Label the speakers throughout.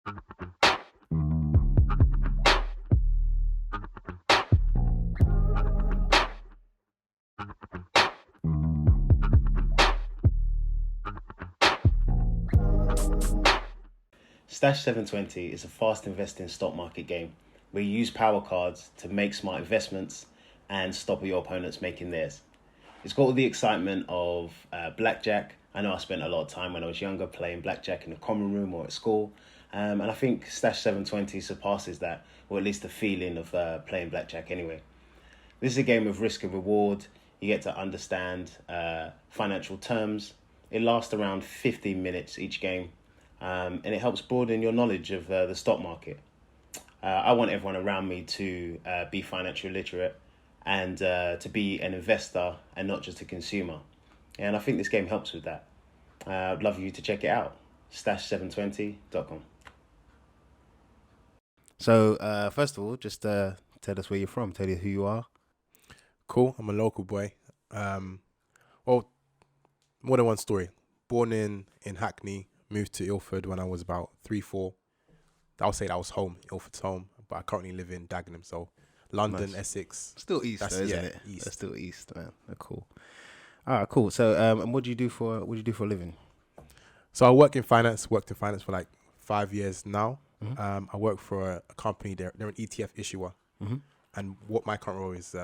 Speaker 1: Stash 720 is a fast investing stock market game where you use power cards to make smart investments and stop your opponents making theirs. It's got all the excitement of blackjack. I know I spent a lot of time when I was younger playing blackjack in the common room or at school. And I think Stash 720 surpasses that, or at least the feeling of playing blackjack anyway. This is a game of risk and reward. You get to understand financial terms. It lasts around 15 minutes each game. And it helps broaden your knowledge of the stock market. I want everyone around me to be financially literate and to be an investor and not just a consumer. And I think this game helps with that. I'd love you to check it out. Stash720.com. So, first of all, just tell us where you're from. Tell us who you are.
Speaker 2: Cool. I'm a local boy. Well, more than one story. Born in Hackney, moved to Ilford when I was about 3-4. I would say that was home. Ilford's home, but I currently live in Dagenham, so London, nice. Essex.
Speaker 1: Still east, though, isn't it?
Speaker 2: East.
Speaker 1: That's still east, man. Cool. All right, cool. So, and what do you do for a living?
Speaker 2: So I worked in finance for like 5 years now. Mm-hmm. I work for a company. They're an ETF issuer, mm-hmm. and what my current role is,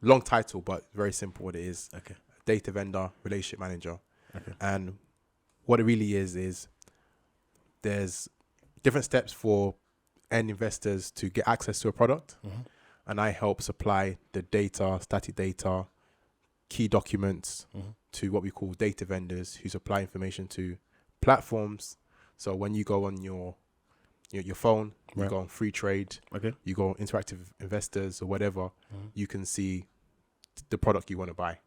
Speaker 2: long title, but very simple. What it is,
Speaker 1: okay.
Speaker 2: Data vendor, relationship manager,
Speaker 1: okay.
Speaker 2: And what it really is there's different steps for end investors to get access to a product, mm-hmm. and I help supply the data, static data, key documents, mm-hmm. to what we call data vendors who supply information to platforms. So when you go on your phone, right. You go on Free Trade,
Speaker 1: okay.
Speaker 2: You go on Interactive Investors or whatever, mm-hmm. you can see the product you want to buy.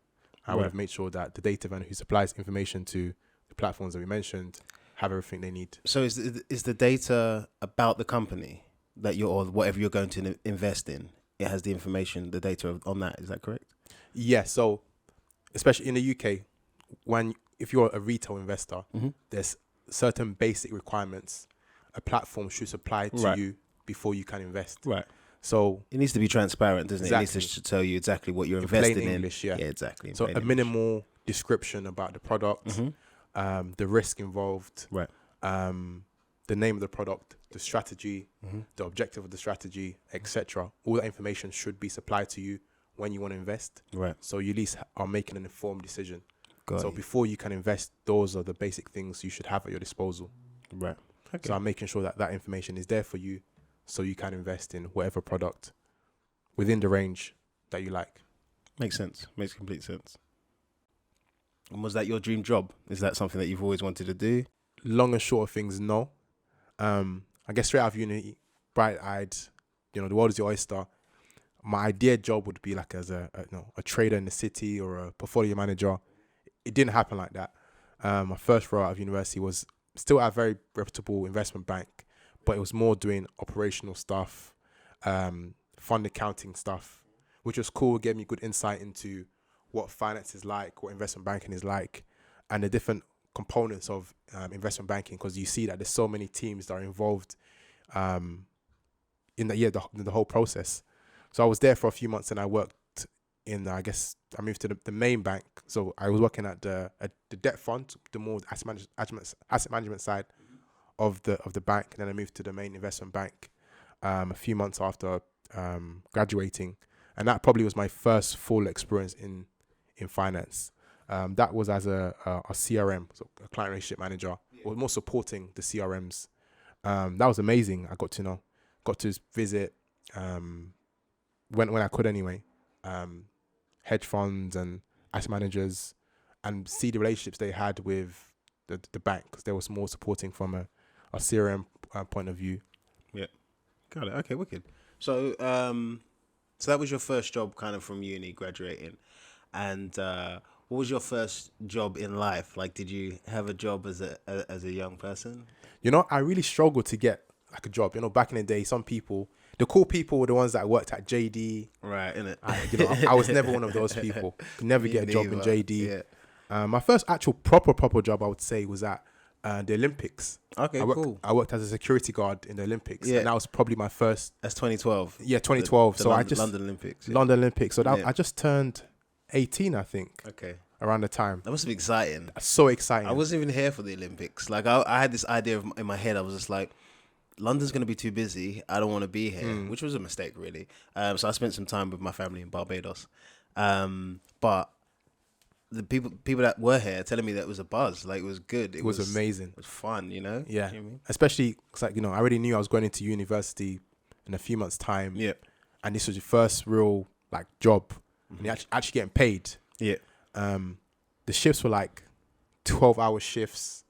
Speaker 2: I would make sure that the data vendor who supplies information to the platforms that we mentioned have everything they need.
Speaker 1: So is the data about the company that or whatever you're going to invest in, it has the information, the data on that, is that correct?
Speaker 2: Yeah, so especially in the UK, if you're a retail investor, mm-hmm. there's certain basic requirements a platform should supply to
Speaker 1: right.
Speaker 2: you before you can invest.
Speaker 1: Right.
Speaker 2: So
Speaker 1: it needs to be transparent, doesn't
Speaker 2: exactly.
Speaker 1: it? It needs to tell you exactly what you're investing
Speaker 2: plain
Speaker 1: in.
Speaker 2: English, yeah.
Speaker 1: Yeah, exactly.
Speaker 2: So a minimal description about the product, mm-hmm. The risk involved,
Speaker 1: right.
Speaker 2: The name of the product, the strategy, mm-hmm. the objective of the strategy, etc. All that information should be supplied to you when you want to invest.
Speaker 1: Right.
Speaker 2: So you at least are making an informed decision.
Speaker 1: So
Speaker 2: before you can invest, those are the basic things you should have at your disposal.
Speaker 1: Right. Okay.
Speaker 2: So I'm making sure that information is there for you so you can invest in whatever product within the range that you like.
Speaker 1: Makes sense. Makes complete sense. And was that your dream job? Is that something that you've always wanted to do?
Speaker 2: Long and short of things, no. I guess straight out of uni, bright-eyed, the world is your oyster. My ideal job would be like as a trader in the city or a portfolio manager. It didn't happen like that. My first role out of university was still at a very reputable investment bank, but it was more doing operational stuff, fund accounting stuff, which was cool. It gave me good insight into what finance is like, what investment banking is like, and the different components of investment banking, because you see that there's so many teams that are involved in the whole process. So I was there for a few months and I worked I moved to the main bank. So I was working at the debt fund, the more asset management side of the bank. And then I moved to the main investment bank a few months after graduating. And that probably was my first full experience in finance. That was as a CRM, so a client relationship manager, or more supporting the CRMs. That was amazing. I got to visit, when I could anyway, hedge funds and asset managers, and see the relationships they had with the bank, because they was more supporting from a CRM point of view.
Speaker 1: Yeah, got it. Okay, wicked. So so that was your first job kind of from uni, graduating. And what was your first job in life? Like, did you have a job as a young person?
Speaker 2: I really struggled to get like a job. Back in the day, the cool people were the ones that worked at JD.
Speaker 1: Right, innit?
Speaker 2: I was never one of those people. Could never get a job in JD.
Speaker 1: Yeah.
Speaker 2: My first actual proper job, I would say, was at the Olympics.
Speaker 1: Okay, cool.
Speaker 2: I worked as a security guard in the Olympics,
Speaker 1: Yeah.
Speaker 2: and that was probably my first.
Speaker 1: That's 2012.
Speaker 2: Yeah, 2012.
Speaker 1: The
Speaker 2: so
Speaker 1: London,
Speaker 2: I just
Speaker 1: London Olympics. Yeah.
Speaker 2: London Olympics. So that
Speaker 1: Yeah.
Speaker 2: I just turned 18, I think,
Speaker 1: Okay.
Speaker 2: around the time.
Speaker 1: That must be exciting.
Speaker 2: So exciting.
Speaker 1: I wasn't even here for the Olympics. Like I had this idea in my head. I was just like, London's gonna be too busy. I don't want to be here, which was a mistake, really. So I spent some time with my family in Barbados. But the people that were here telling me that it was a buzz. Like it was good.
Speaker 2: It was amazing.
Speaker 1: It was fun. You know.
Speaker 2: Yeah.
Speaker 1: You know what I mean?
Speaker 2: Especially because, like, I already knew I was going into university in a few months' time.
Speaker 1: Yeah.
Speaker 2: And this was your first real like job, and you're actually getting paid.
Speaker 1: Yeah.
Speaker 2: The shifts were like 12-hour shifts.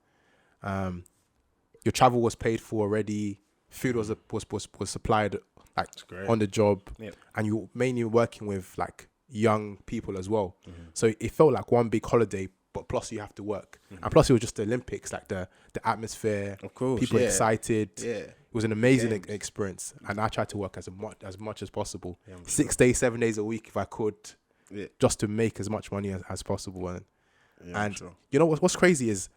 Speaker 2: Your travel was paid for already. Food was supplied like on the job, and you were mainly working with like young people as well. So it felt like one big holiday, but plus you have to work, and plus it was just the Olympics, like the atmosphere,
Speaker 1: of course,
Speaker 2: people excited.
Speaker 1: Yeah,
Speaker 2: it was an amazing experience, and I tried to work as much as possible, 6 days, 7 days a week if I could, just to make as much money as possible. And you know what's crazy is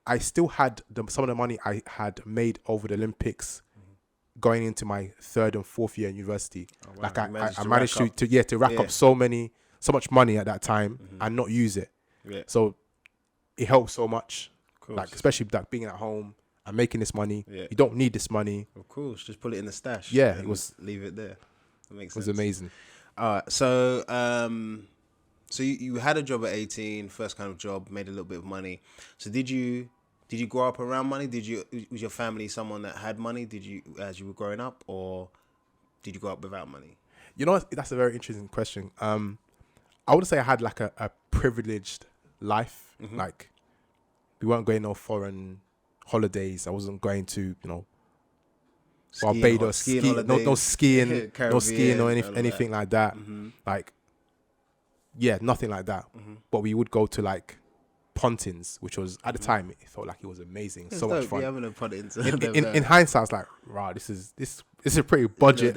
Speaker 2: I still had some of the money I had made over the Olympics going into my 3rd and 4th year in university. Oh, wow. Like I managed to rack up so much money at that time and not use it. Yeah. So it helped so much. Like especially like being at home and making this money. Yeah. You don't need this money.
Speaker 1: Of course, just put it in the stash.
Speaker 2: Yeah, it was.
Speaker 1: Leave it there. That makes sense.
Speaker 2: It was amazing.
Speaker 1: All right, so so you had a job at 18, first kind of job, made a little bit of money. So did you grow up around money? Was your family someone that had money? As you were growing up, or did you grow up without money?
Speaker 2: You know, that's a very interesting question. I would say I had like a privileged life. Like we weren't going on foreign holidays. I wasn't going to, Barbados, no skiing, no skiing or anything like that. Like, yeah, nothing like that. But we would go to like Pontins, which was at the time it felt like it was amazing, so much fun. In hindsight, I was like, "Wow, this is a pretty budget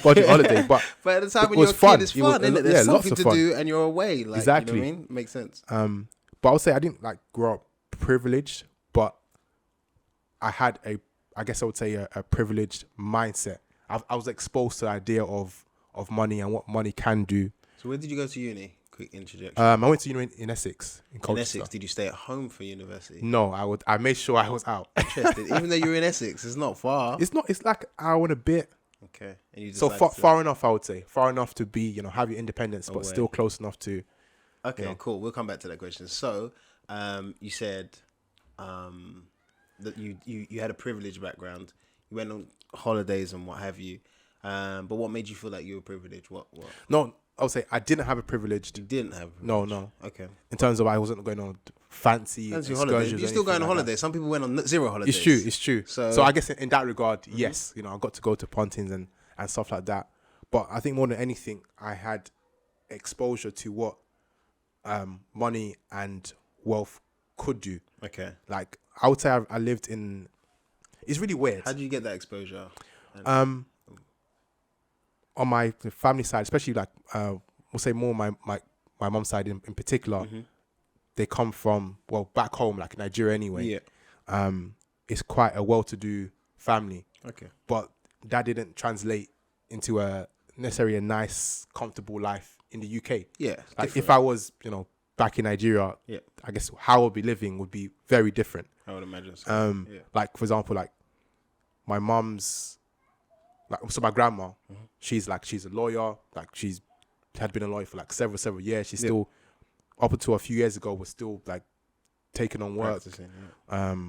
Speaker 2: holiday." But
Speaker 1: at the time when you're a kid, it's fun, isn't it? There's something to do, and you're away. Like,
Speaker 2: exactly,
Speaker 1: you know what I mean? Makes sense.
Speaker 2: But I would say I didn't like grow up privileged, but I had I guess I would say a privileged mindset. I was exposed to the idea of money and what money can do.
Speaker 1: So where did you go to uni? Quick interjection.
Speaker 2: I went to uni in Essex. In
Speaker 1: Essex, did you stay at home for university?
Speaker 2: No, I made sure I was out.
Speaker 1: Interesting. Even though you're in Essex, it's not far.
Speaker 2: It's not. It's like an hour and a bit.
Speaker 1: Okay. And you
Speaker 2: so far enough, I would say. Far enough to be, have your independence, but still close enough to.
Speaker 1: Okay, cool. We'll come back to that question. So, you said that you had a privileged background. You went on holidays and what have you. But what made you feel like you were privileged? What?
Speaker 2: No, I would say I didn't have a privilege.
Speaker 1: You didn't have a
Speaker 2: privilege. No.
Speaker 1: Okay.
Speaker 2: In terms of I wasn't going on fancy excursions.
Speaker 1: You're still going on holiday. Some people went on 0 holidays.
Speaker 2: It's true. So I guess in that regard, yes, I got to go to Pontins and stuff like that. But I think more than anything, I had exposure to what money and wealth could do.
Speaker 1: Okay.
Speaker 2: Like I would say I lived in. It's really weird.
Speaker 1: How did you get that exposure?
Speaker 2: On my family side, especially like we'll say more my mom's side in particular, they come from back home like Nigeria anyway. Yeah. It's quite a well-to-do family.
Speaker 1: Okay.
Speaker 2: But that didn't translate into necessarily a nice, comfortable life in the UK.
Speaker 1: Yeah.
Speaker 2: Like if I was, back in Nigeria, I guess how I would be living would be very different.
Speaker 1: I would imagine so.
Speaker 2: Like for example, like my mom's. So my grandma, she's a lawyer. Like she had been a lawyer for like several years. She's still, up until a few years ago, was still like taking on work. My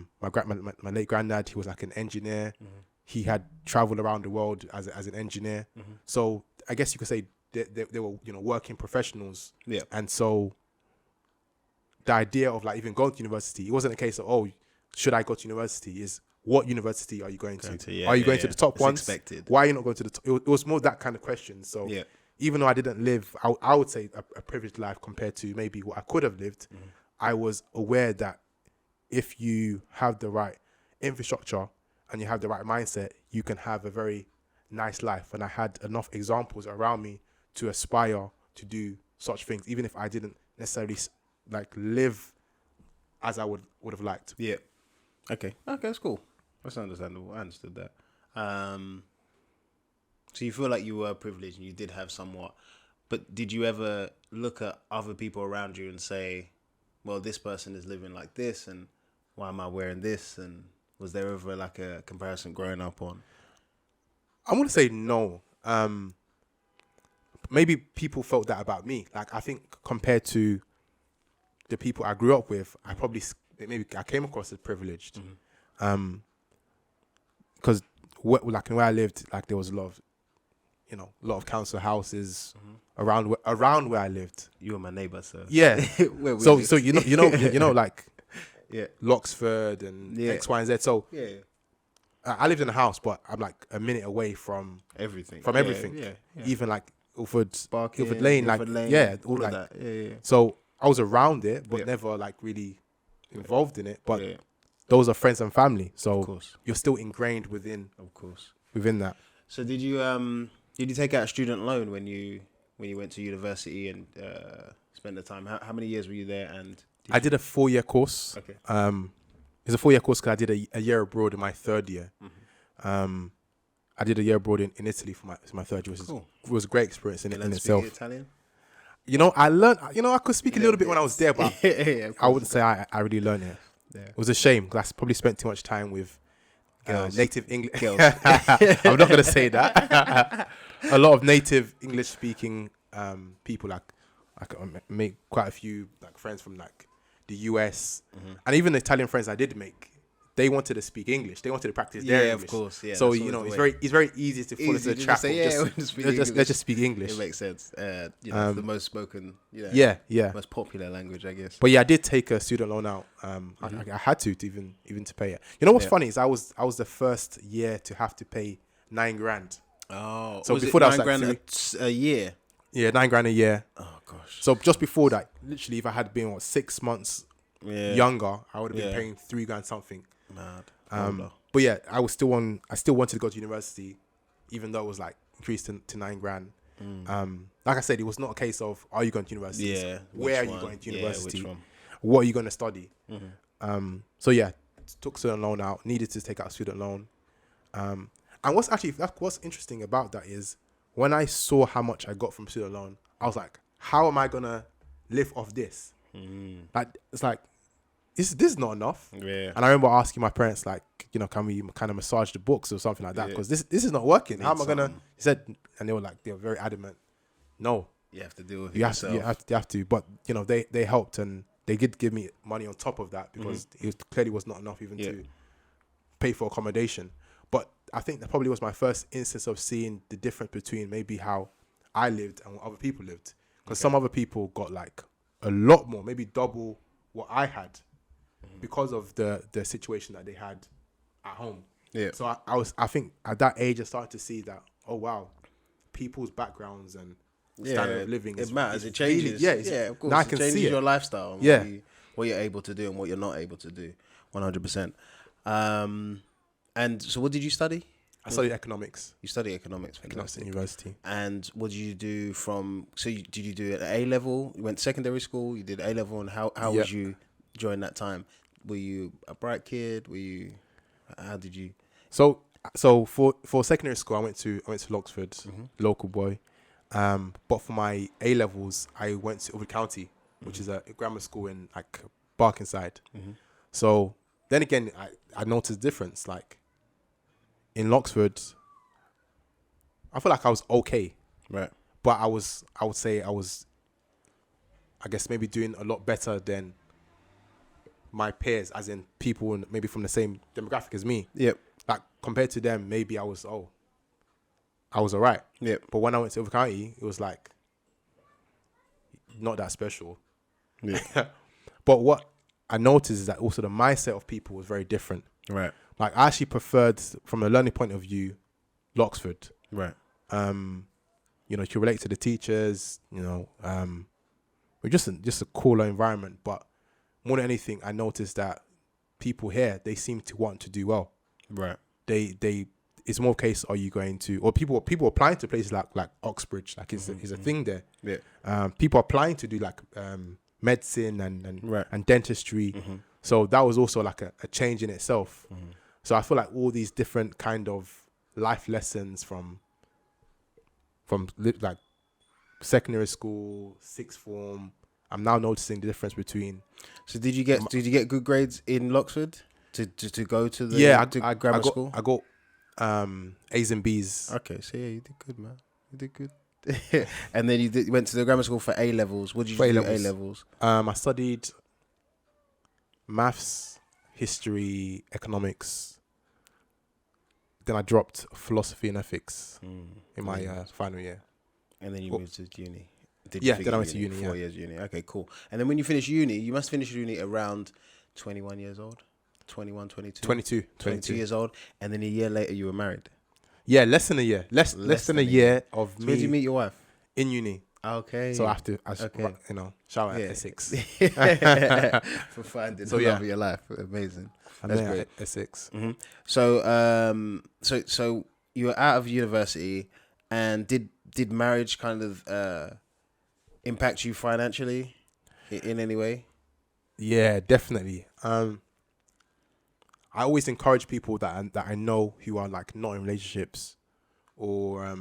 Speaker 2: late granddad, he was like an engineer. He had traveled around the world as an engineer. So I guess you could say they were working professionals. Yeah. And so the idea of like even going to university, it wasn't a case of should I go to university? Is what university are you going to? Are you going to the top ones?
Speaker 1: Expected.
Speaker 2: Why are you not going to the top? It was more that kind of question. So even though I didn't live, I would say a privileged life compared to maybe what I could have lived, I was aware that if you have the right infrastructure and you have the right mindset, you can have a very nice life. And I had enough examples around me to aspire to do such things, even if I didn't necessarily like live as I would have liked.
Speaker 1: Yeah. Okay, that's cool. That's understandable. I understood that. So you feel like you were privileged and you did have somewhat, but did you ever look at other people around you and say, well, this person is living like this, and why am I wearing this? And was there ever like a comparison growing up on?
Speaker 2: I'm gonna say no. Maybe people felt that about me. Like, I think compared to the people I grew up with, maybe I came across as privileged. Because like where I lived, like there was a lot of council houses around where I lived.
Speaker 1: You were my neighbor, so
Speaker 2: Yeah. so like
Speaker 1: yeah,
Speaker 2: Loxford and X, Y, and Z. So
Speaker 1: yeah,
Speaker 2: I lived in a house, but I'm like a minute away from
Speaker 1: everything.
Speaker 2: Yeah. Even like Ilford Lane,
Speaker 1: Ilford Lane,
Speaker 2: yeah,
Speaker 1: all
Speaker 2: like
Speaker 1: of that. Yeah.
Speaker 2: So I was around it, but never like really involved in it. But those are friends and family, so
Speaker 1: of course,
Speaker 2: you're still ingrained within that.
Speaker 1: So did you take out a student loan when you went to university and spent the time? How many years were you there? And
Speaker 2: I did a 4-year course.
Speaker 1: Okay.
Speaker 2: It's a 4-year course because I did a year abroad in my third year. I did a year abroad in Italy for my third year, which was a great experience in itself.
Speaker 1: Italian?
Speaker 2: I learned. I could speak a little bit when I was there, but I wouldn't say I really learned it.
Speaker 1: Yeah.
Speaker 2: It was a shame because I probably spent too much time with native English.
Speaker 1: Girls.
Speaker 2: I'm not going to say that. A lot of native English speaking people. Like I make quite a few like friends from like the US, and even the Italian friends I did make. They wanted to speak English. They wanted to practice their English.
Speaker 1: Of course. Yeah.
Speaker 2: So it's very easy to fall into the trap. Let's just speak English.
Speaker 1: It makes sense. It's the most spoken.
Speaker 2: Yeah.
Speaker 1: Most popular language, I guess.
Speaker 2: But yeah, I did take a student loan out. I had to even to pay it. You know what's funny is I was the first year to have to pay $9,000.
Speaker 1: Oh,
Speaker 2: so before that was like
Speaker 1: $9,000 a year.
Speaker 2: Yeah, $9,000 a year.
Speaker 1: Oh gosh.
Speaker 2: So just before that, literally, if I had been 6 months younger, I would have been paying $3,000 something.
Speaker 1: Mad.
Speaker 2: But yeah, I still wanted to go to university, even though it was like increased to $9,000. Like I said, it was not a case of are you going to university?
Speaker 1: Yeah.
Speaker 2: Where are you going to university?
Speaker 1: Which one?
Speaker 2: What are you going to study? So yeah, took student loan out. Needed to take out a student loan. And what's interesting about that is when I saw how much I got from student loan, I was like, how am I gonna live off this? Like it's like. This is not enough.
Speaker 1: Yeah.
Speaker 2: And I remember asking my parents, like, can we kind of massage the books or something like that? Because this is not working. How am I gonna? He said, and they were very adamant. No,
Speaker 1: you have to deal with it
Speaker 2: you
Speaker 1: yourself.
Speaker 2: have to. But they helped and they did give me money on top of that because it clearly was not enough even to pay for accommodation. But I think that probably was my first instance of seeing the difference between maybe how I lived and what other people lived. Because some other people got like a lot more, maybe double what I had. Because of the situation that they had at home. Yeah. So I think at that age I started to see that, oh wow, people's backgrounds and standard of living
Speaker 1: matters. It changes.
Speaker 2: Really,
Speaker 1: of course.
Speaker 2: Now I
Speaker 1: it
Speaker 2: can
Speaker 1: changes
Speaker 2: see
Speaker 1: your lifestyle. And what you're able to do and what you're not able to do. 100%. And so what did you study?
Speaker 2: I studied economics.
Speaker 1: You studied economics.
Speaker 2: Economics at university.
Speaker 1: And what did you do did you do it at A level? You went secondary school, you did A level, and how was you during that time? Were you a bright kid? How did you?
Speaker 2: So for secondary school, I went to Loxford, local boy. But for my A levels, I went to Ilford County, which is a grammar school in like Barkingside. So then again, I noticed the difference. Like in Loxford, I feel like I was okay,
Speaker 1: right?
Speaker 2: But I would say I was, I guess maybe doing a lot better than my peers, as in people maybe from the same demographic as me.
Speaker 1: Yep.
Speaker 2: Like compared to them, maybe I was all right.
Speaker 1: Yep.
Speaker 2: But when I went to Ilford County, it was like not that special.
Speaker 1: Yeah.
Speaker 2: But what I noticed is that also the mindset of people was very different.
Speaker 1: Right.
Speaker 2: Like I actually preferred, from a learning point of view, Loxford.
Speaker 1: Right.
Speaker 2: To relate to the teachers. We're just a cooler environment, but more than anything, I noticed that people here, they seem to want to do well.
Speaker 1: Right.
Speaker 2: It's more a case, are you going to, or people applying to places like Oxbridge, like is a thing there.
Speaker 1: Yeah.
Speaker 2: People applying to do like medicine and dentistry. So that was also like a change in itself. So I feel like all these different kind of life lessons from like secondary school, sixth form, I'm now noticing the difference between.
Speaker 1: So did you get good grades in Loxford to go to the grammar school?
Speaker 2: I got A's and B's.
Speaker 1: Okay, so yeah, you did good, man. You did good. And then you went to the grammar school for A levels. What did you do A levels?
Speaker 2: I studied maths, history, economics. Then I dropped philosophy and ethics in my final year.
Speaker 1: And then you moved to uni.
Speaker 2: Then I went to uni.
Speaker 1: 4 years uni. Okay, cool. And then when you finish uni, you must finish uni around 21 years old. 21, 22? 22 years old. And then a year later, you were married.
Speaker 2: Yeah, less than a year. Less than a year of me.
Speaker 1: Where did you meet your wife?
Speaker 2: In uni.
Speaker 1: Okay.
Speaker 2: So I shout out Essex.
Speaker 1: For finding the love of your life. Amazing. That's great.
Speaker 2: Essex.
Speaker 1: Mm-hmm. So you were out of university, and did marriage kind of impact you financially in any way?
Speaker 2: Yeah, definitely. I always encourage people that I know who are like not in relationships or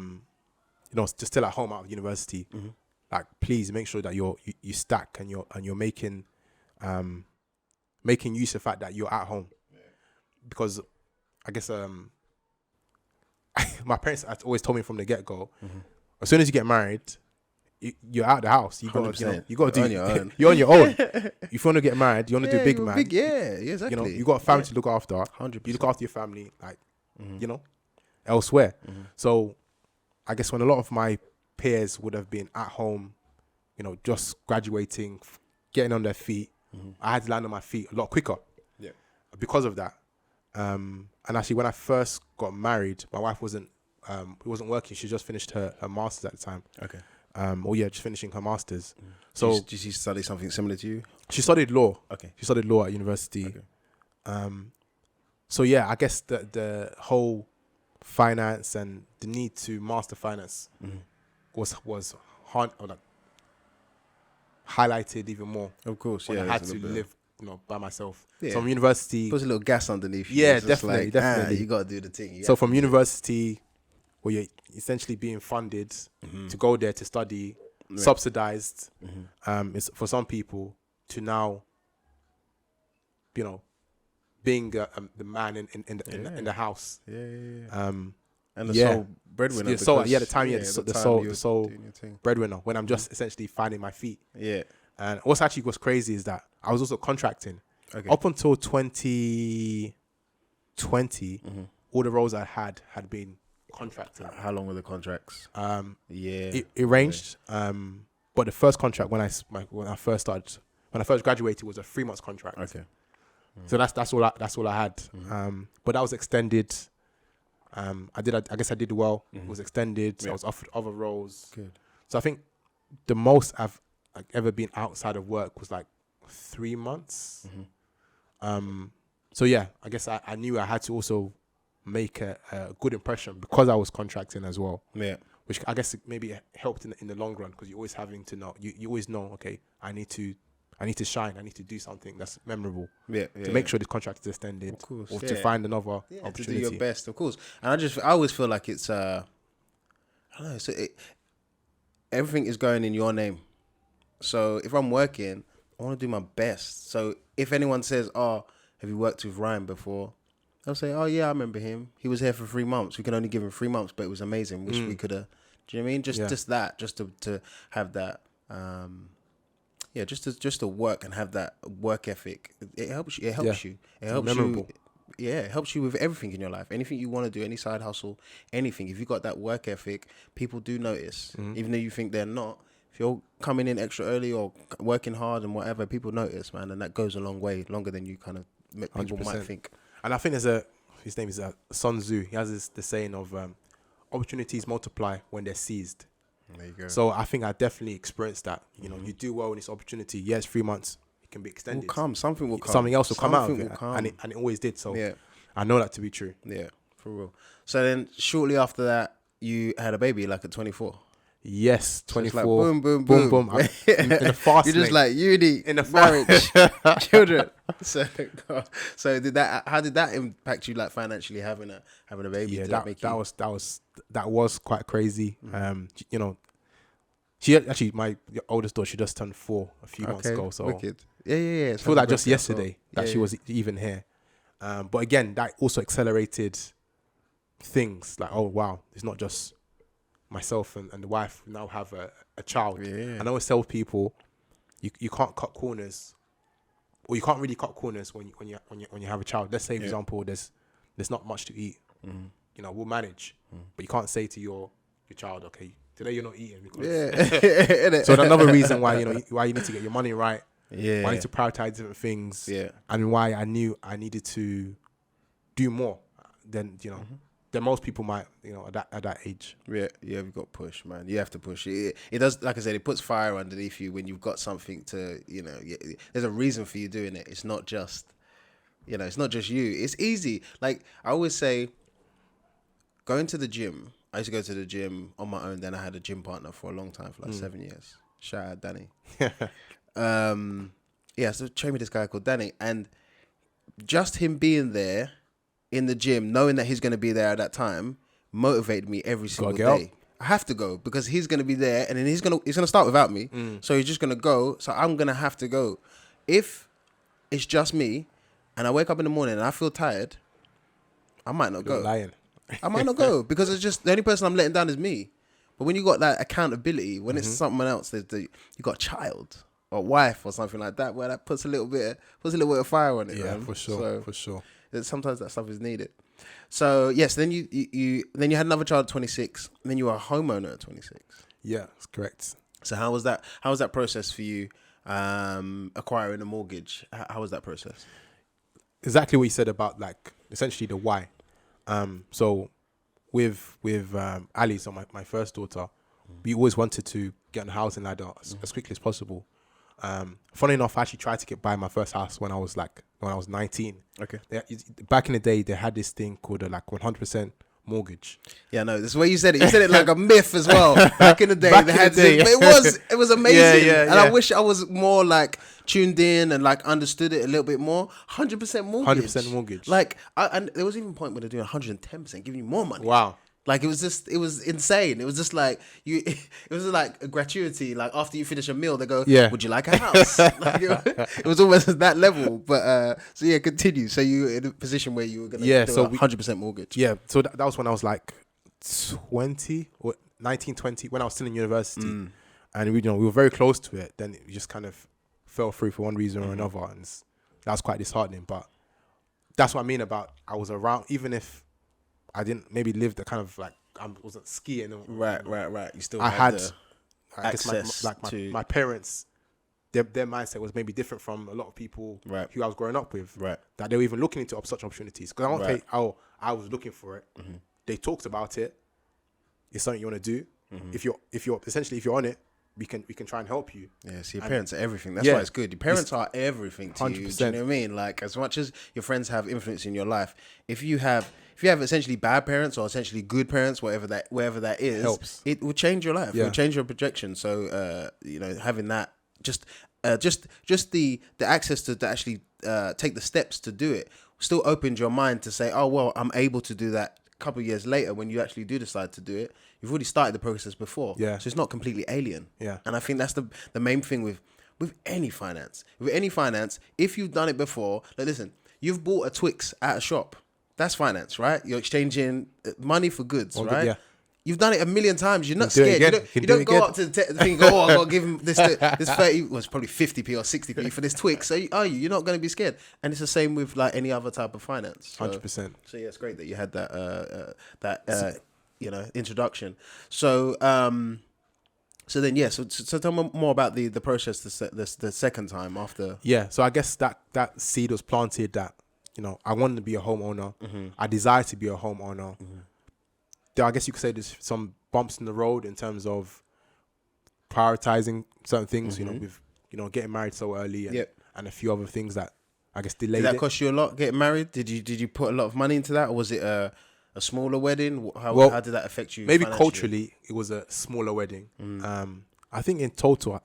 Speaker 2: just still at home out of university.
Speaker 1: Mm-hmm.
Speaker 2: Like, please make sure that you stack and you're making use of the fact that you're at home, because I guess my parents had always told me from the get go, as soon as you get married, you're out of the house. You got to do
Speaker 1: on your own.
Speaker 2: You're on your own. If you want to get married, you want to do big, man.
Speaker 1: Exactly.
Speaker 2: You got a family to look after.
Speaker 1: 100%.
Speaker 2: You look after your family, like elsewhere. So I guess when a lot of my peers would have been at home, just graduating, getting on their feet, I had to land on my feet a lot quicker.
Speaker 1: Yeah.
Speaker 2: Because of that. And actually, when I first got married, my wife wasn't working. She just finished her master's at the time.
Speaker 1: Okay.
Speaker 2: Just finishing her master's.
Speaker 1: So did she study something similar to you?
Speaker 2: She studied law.
Speaker 1: Okay.
Speaker 2: She studied law at university.
Speaker 1: Okay.
Speaker 2: So yeah, I guess the whole finance and the need to master finance was hard, or like highlighted even more.
Speaker 1: Of course,
Speaker 2: when I had to live, by myself.
Speaker 1: Yeah.
Speaker 2: So from university,
Speaker 1: puts a little gas underneath you.
Speaker 2: Yeah, definitely.
Speaker 1: You got to do the thing.
Speaker 2: So from university, where you're essentially being funded to go there to study, subsidized, it's for some people, to now, being the man in the house.
Speaker 1: And the sole breadwinner.
Speaker 2: The sole breadwinner, when I'm just essentially finding my feet.
Speaker 1: Yeah.
Speaker 2: And what's crazy is that I was also contracting.
Speaker 1: Okay.
Speaker 2: Up until 2020, all the roles I had been contracting.
Speaker 1: How long were the contracts?
Speaker 2: It ranged. But the first contract when I first graduated was a 3 months contract.
Speaker 1: Okay.
Speaker 2: So that's all I had. But that was extended. I guess I did well. It was extended. So I was offered other roles.
Speaker 1: Good.
Speaker 2: So I think the most I've ever been outside of work was like 3 months. So yeah, I guess I knew I had to also make a good impression because I was contracting as well. Yeah. Which I guess maybe helped in the long run, because you're always having to know. You always know, okay, I need to shine. I need to do something that's memorable. To make sure the contract is extended, of course, or to find another opportunity. To do your
Speaker 1: best, of course. And I always feel like it's I don't know. So everything is going in your name. So if I'm working, I want to do my best. So if anyone says, "Oh, have you worked with Ryan before?" I'll say, "Oh yeah, I remember him. He was here for 3 months. We can only give him 3 months, but it was amazing. Wish we could have." Do you know what I mean? Just to have that. Just to work and have that work ethic. It helps you. It helps you. It helps you. Yeah, it helps you with everything in your life. Anything you want to do, any side hustle, anything. If you got that work ethic, people do notice. Even though you think they're not. If you're coming in extra early or working hard and whatever, people notice, man, and that goes a long way, longer than you kind of people
Speaker 2: 100%.
Speaker 1: might think.
Speaker 2: And I think his name is Sun Tzu. He has the saying of opportunities multiply when they're seized.
Speaker 1: There you go.
Speaker 2: So I think I definitely experienced that. You do well in this opportunity. Yes, 3 months, it can be extended.
Speaker 1: Something will come.
Speaker 2: Something else will come out of it, and it always did. So I know that to be true.
Speaker 1: Yeah, for real. So then, shortly after that, you had a baby, like at 24.
Speaker 2: Yes,
Speaker 3: So it's
Speaker 2: 24.
Speaker 3: like boom, boom, boom.
Speaker 2: boom. I'm in the fast
Speaker 3: You're just
Speaker 2: lane.
Speaker 3: like uni,
Speaker 2: In the
Speaker 3: marriage, children. So did that? How did that impact you? Like financially having a baby?
Speaker 2: Yeah,
Speaker 3: Did that make you?
Speaker 2: that was quite crazy. You know, she actually, my oldest daughter, she just turned 4 a few months ago. So
Speaker 3: wicked. Yeah.
Speaker 2: I feel like just
Speaker 3: Happy birthday as well.
Speaker 2: yesterday that
Speaker 3: Yeah,
Speaker 2: she was even here. But again, that also accelerated things. Like, oh wow, it's not just myself and the wife. We now have a child.
Speaker 3: Yeah.
Speaker 2: And I always tell people, you can't cut corners, or you can't really cut corners when you have a child. Let's say, for example, there's not much to eat. You know, we'll manage, but you can't say to your child, okay, today you're not eating because.
Speaker 3: Yeah.
Speaker 2: So another reason why why you need to get your money right.
Speaker 3: Yeah.
Speaker 2: Why I need to prioritize different things.
Speaker 3: Yeah.
Speaker 2: And why I knew I needed to do more than than most people might at that age.
Speaker 3: Yeah, you've got to push, man. You have to push. It does, like I said, it puts fire underneath you when you've got something to, there's a reason for you doing it. It's not just, it's not just you. It's easy. Like I always say, going to the gym. I used to go to the gym on my own. Then I had a gym partner for a long time, for like 7 years. Shout out Danny. So train me this guy called Danny, and just him being there in the gym, knowing that he's going to be there at that time, motivated me every single day. I have to go because he's going to be there, and then he's going to start without me. So he's just going to go. So I'm going to have to go. If it's just me, and I wake up in the morning and I feel tired, I might not go.
Speaker 2: Lying.
Speaker 3: I might not go because it's just the only person I'm letting down is me. But when you got that accountability, when it's someone else, you got a child or wife or something like that, where that puts a little bit of fire on it.
Speaker 2: Yeah,
Speaker 3: man.
Speaker 2: for sure.
Speaker 3: So
Speaker 2: for sure.
Speaker 3: sometimes that stuff is needed. So yes, then you had another child at 26. Then you were a homeowner at 26.
Speaker 2: Yeah, that's correct.
Speaker 3: So how was that? How was that process for you? Acquiring a mortgage. How was that process?
Speaker 2: Exactly what you said about like essentially the why. So with Ali, so my first daughter, we always wanted to get on the housing ladder as quickly as possible. Funny enough, I actually tried to get by my first house when I was 19.
Speaker 3: Okay.
Speaker 2: Back in the day, they had this thing called a 100% mortgage.
Speaker 3: Yeah, no, this is where you said it. You said it like a myth as well. Back in the day,
Speaker 2: Back
Speaker 3: they
Speaker 2: in
Speaker 3: had
Speaker 2: the day.
Speaker 3: this, but it was amazing.
Speaker 2: Yeah,
Speaker 3: and I wish I was more like tuned in and like understood it a little bit more. 100% mortgage.
Speaker 2: 100% mortgage.
Speaker 3: Like, and there was even a point where they're doing 110%, giving you more money.
Speaker 2: Wow.
Speaker 3: Like it was insane. It was just like it was like a gratuity. Like after you finish a meal, they go,
Speaker 2: Yeah.
Speaker 3: "Would you like a house?" Like it was almost at that level. But so yeah, continue. So you were in a position where you were gonna do 100% mortgage.
Speaker 2: Yeah. So that was when I was like 20 or 19, 20, when I was still in university, and we were very close to it. Then it just kind of fell through for one reason or another, and that was quite disheartening. But that's what I mean about I was around, even if I didn't maybe live the kind of like I wasn't skiing.
Speaker 3: Right. You still
Speaker 2: I
Speaker 3: had
Speaker 2: had
Speaker 3: access to
Speaker 2: my parents. Their mindset was maybe different from a lot of people who I was growing up with.
Speaker 3: Right.
Speaker 2: That they were even looking into such opportunities. Because I won't say, I was looking for it. They talked about it. It's something you want to do. If you're essentially if you're on it, we can try and help you.
Speaker 3: Yeah, so your parents are everything. That's why it's good. Your parents are everything to
Speaker 2: 100%.
Speaker 3: you. Do you know what I mean? Like as much as your friends have influence in your life, if you have essentially bad parents or essentially good parents, wherever that is,
Speaker 2: helps.
Speaker 3: It will change your life.
Speaker 2: Yeah.
Speaker 3: It will change your projection. So having that just the access to actually take the steps to do it still opens your mind to say, oh well, I'm able to do that. A couple of years later, when you actually do decide to do it, you've already started the process before.
Speaker 2: Yeah.
Speaker 3: So it's not completely alien.
Speaker 2: Yeah.
Speaker 3: And I think that's the main thing with any finance. With any finance, if you've done it before, like listen, you've bought a Twix at a shop. That's finance, right? You're exchanging money for goods, right?
Speaker 2: Yeah.
Speaker 3: You've done it a million times. You're not
Speaker 2: Do it
Speaker 3: scared.
Speaker 2: again.
Speaker 3: You don't go up to the thing and go, oh, I got to give him this 30, well, it's probably 50p or 60p for this Twix. So you're not going to be scared. And it's the same with like any other type of finance.
Speaker 2: 100%.
Speaker 3: So yeah, it's great that you had that introduction. So so then yeah, so tell me more about the process the second time after.
Speaker 2: Yeah, so I guess that seed was planted that I wanted to be a homeowner. I desired to be a homeowner. I guess you could say there's some bumps in the road in terms of prioritizing certain things. With getting married so early and a few other things that I guess delayed.
Speaker 3: Did that
Speaker 2: it.
Speaker 3: cost you a lot getting married? Did you put a lot of money into that, or was it a smaller wedding? How did that affect you?
Speaker 2: Maybe
Speaker 3: financially?
Speaker 2: culturally, it was a smaller wedding. I think in total,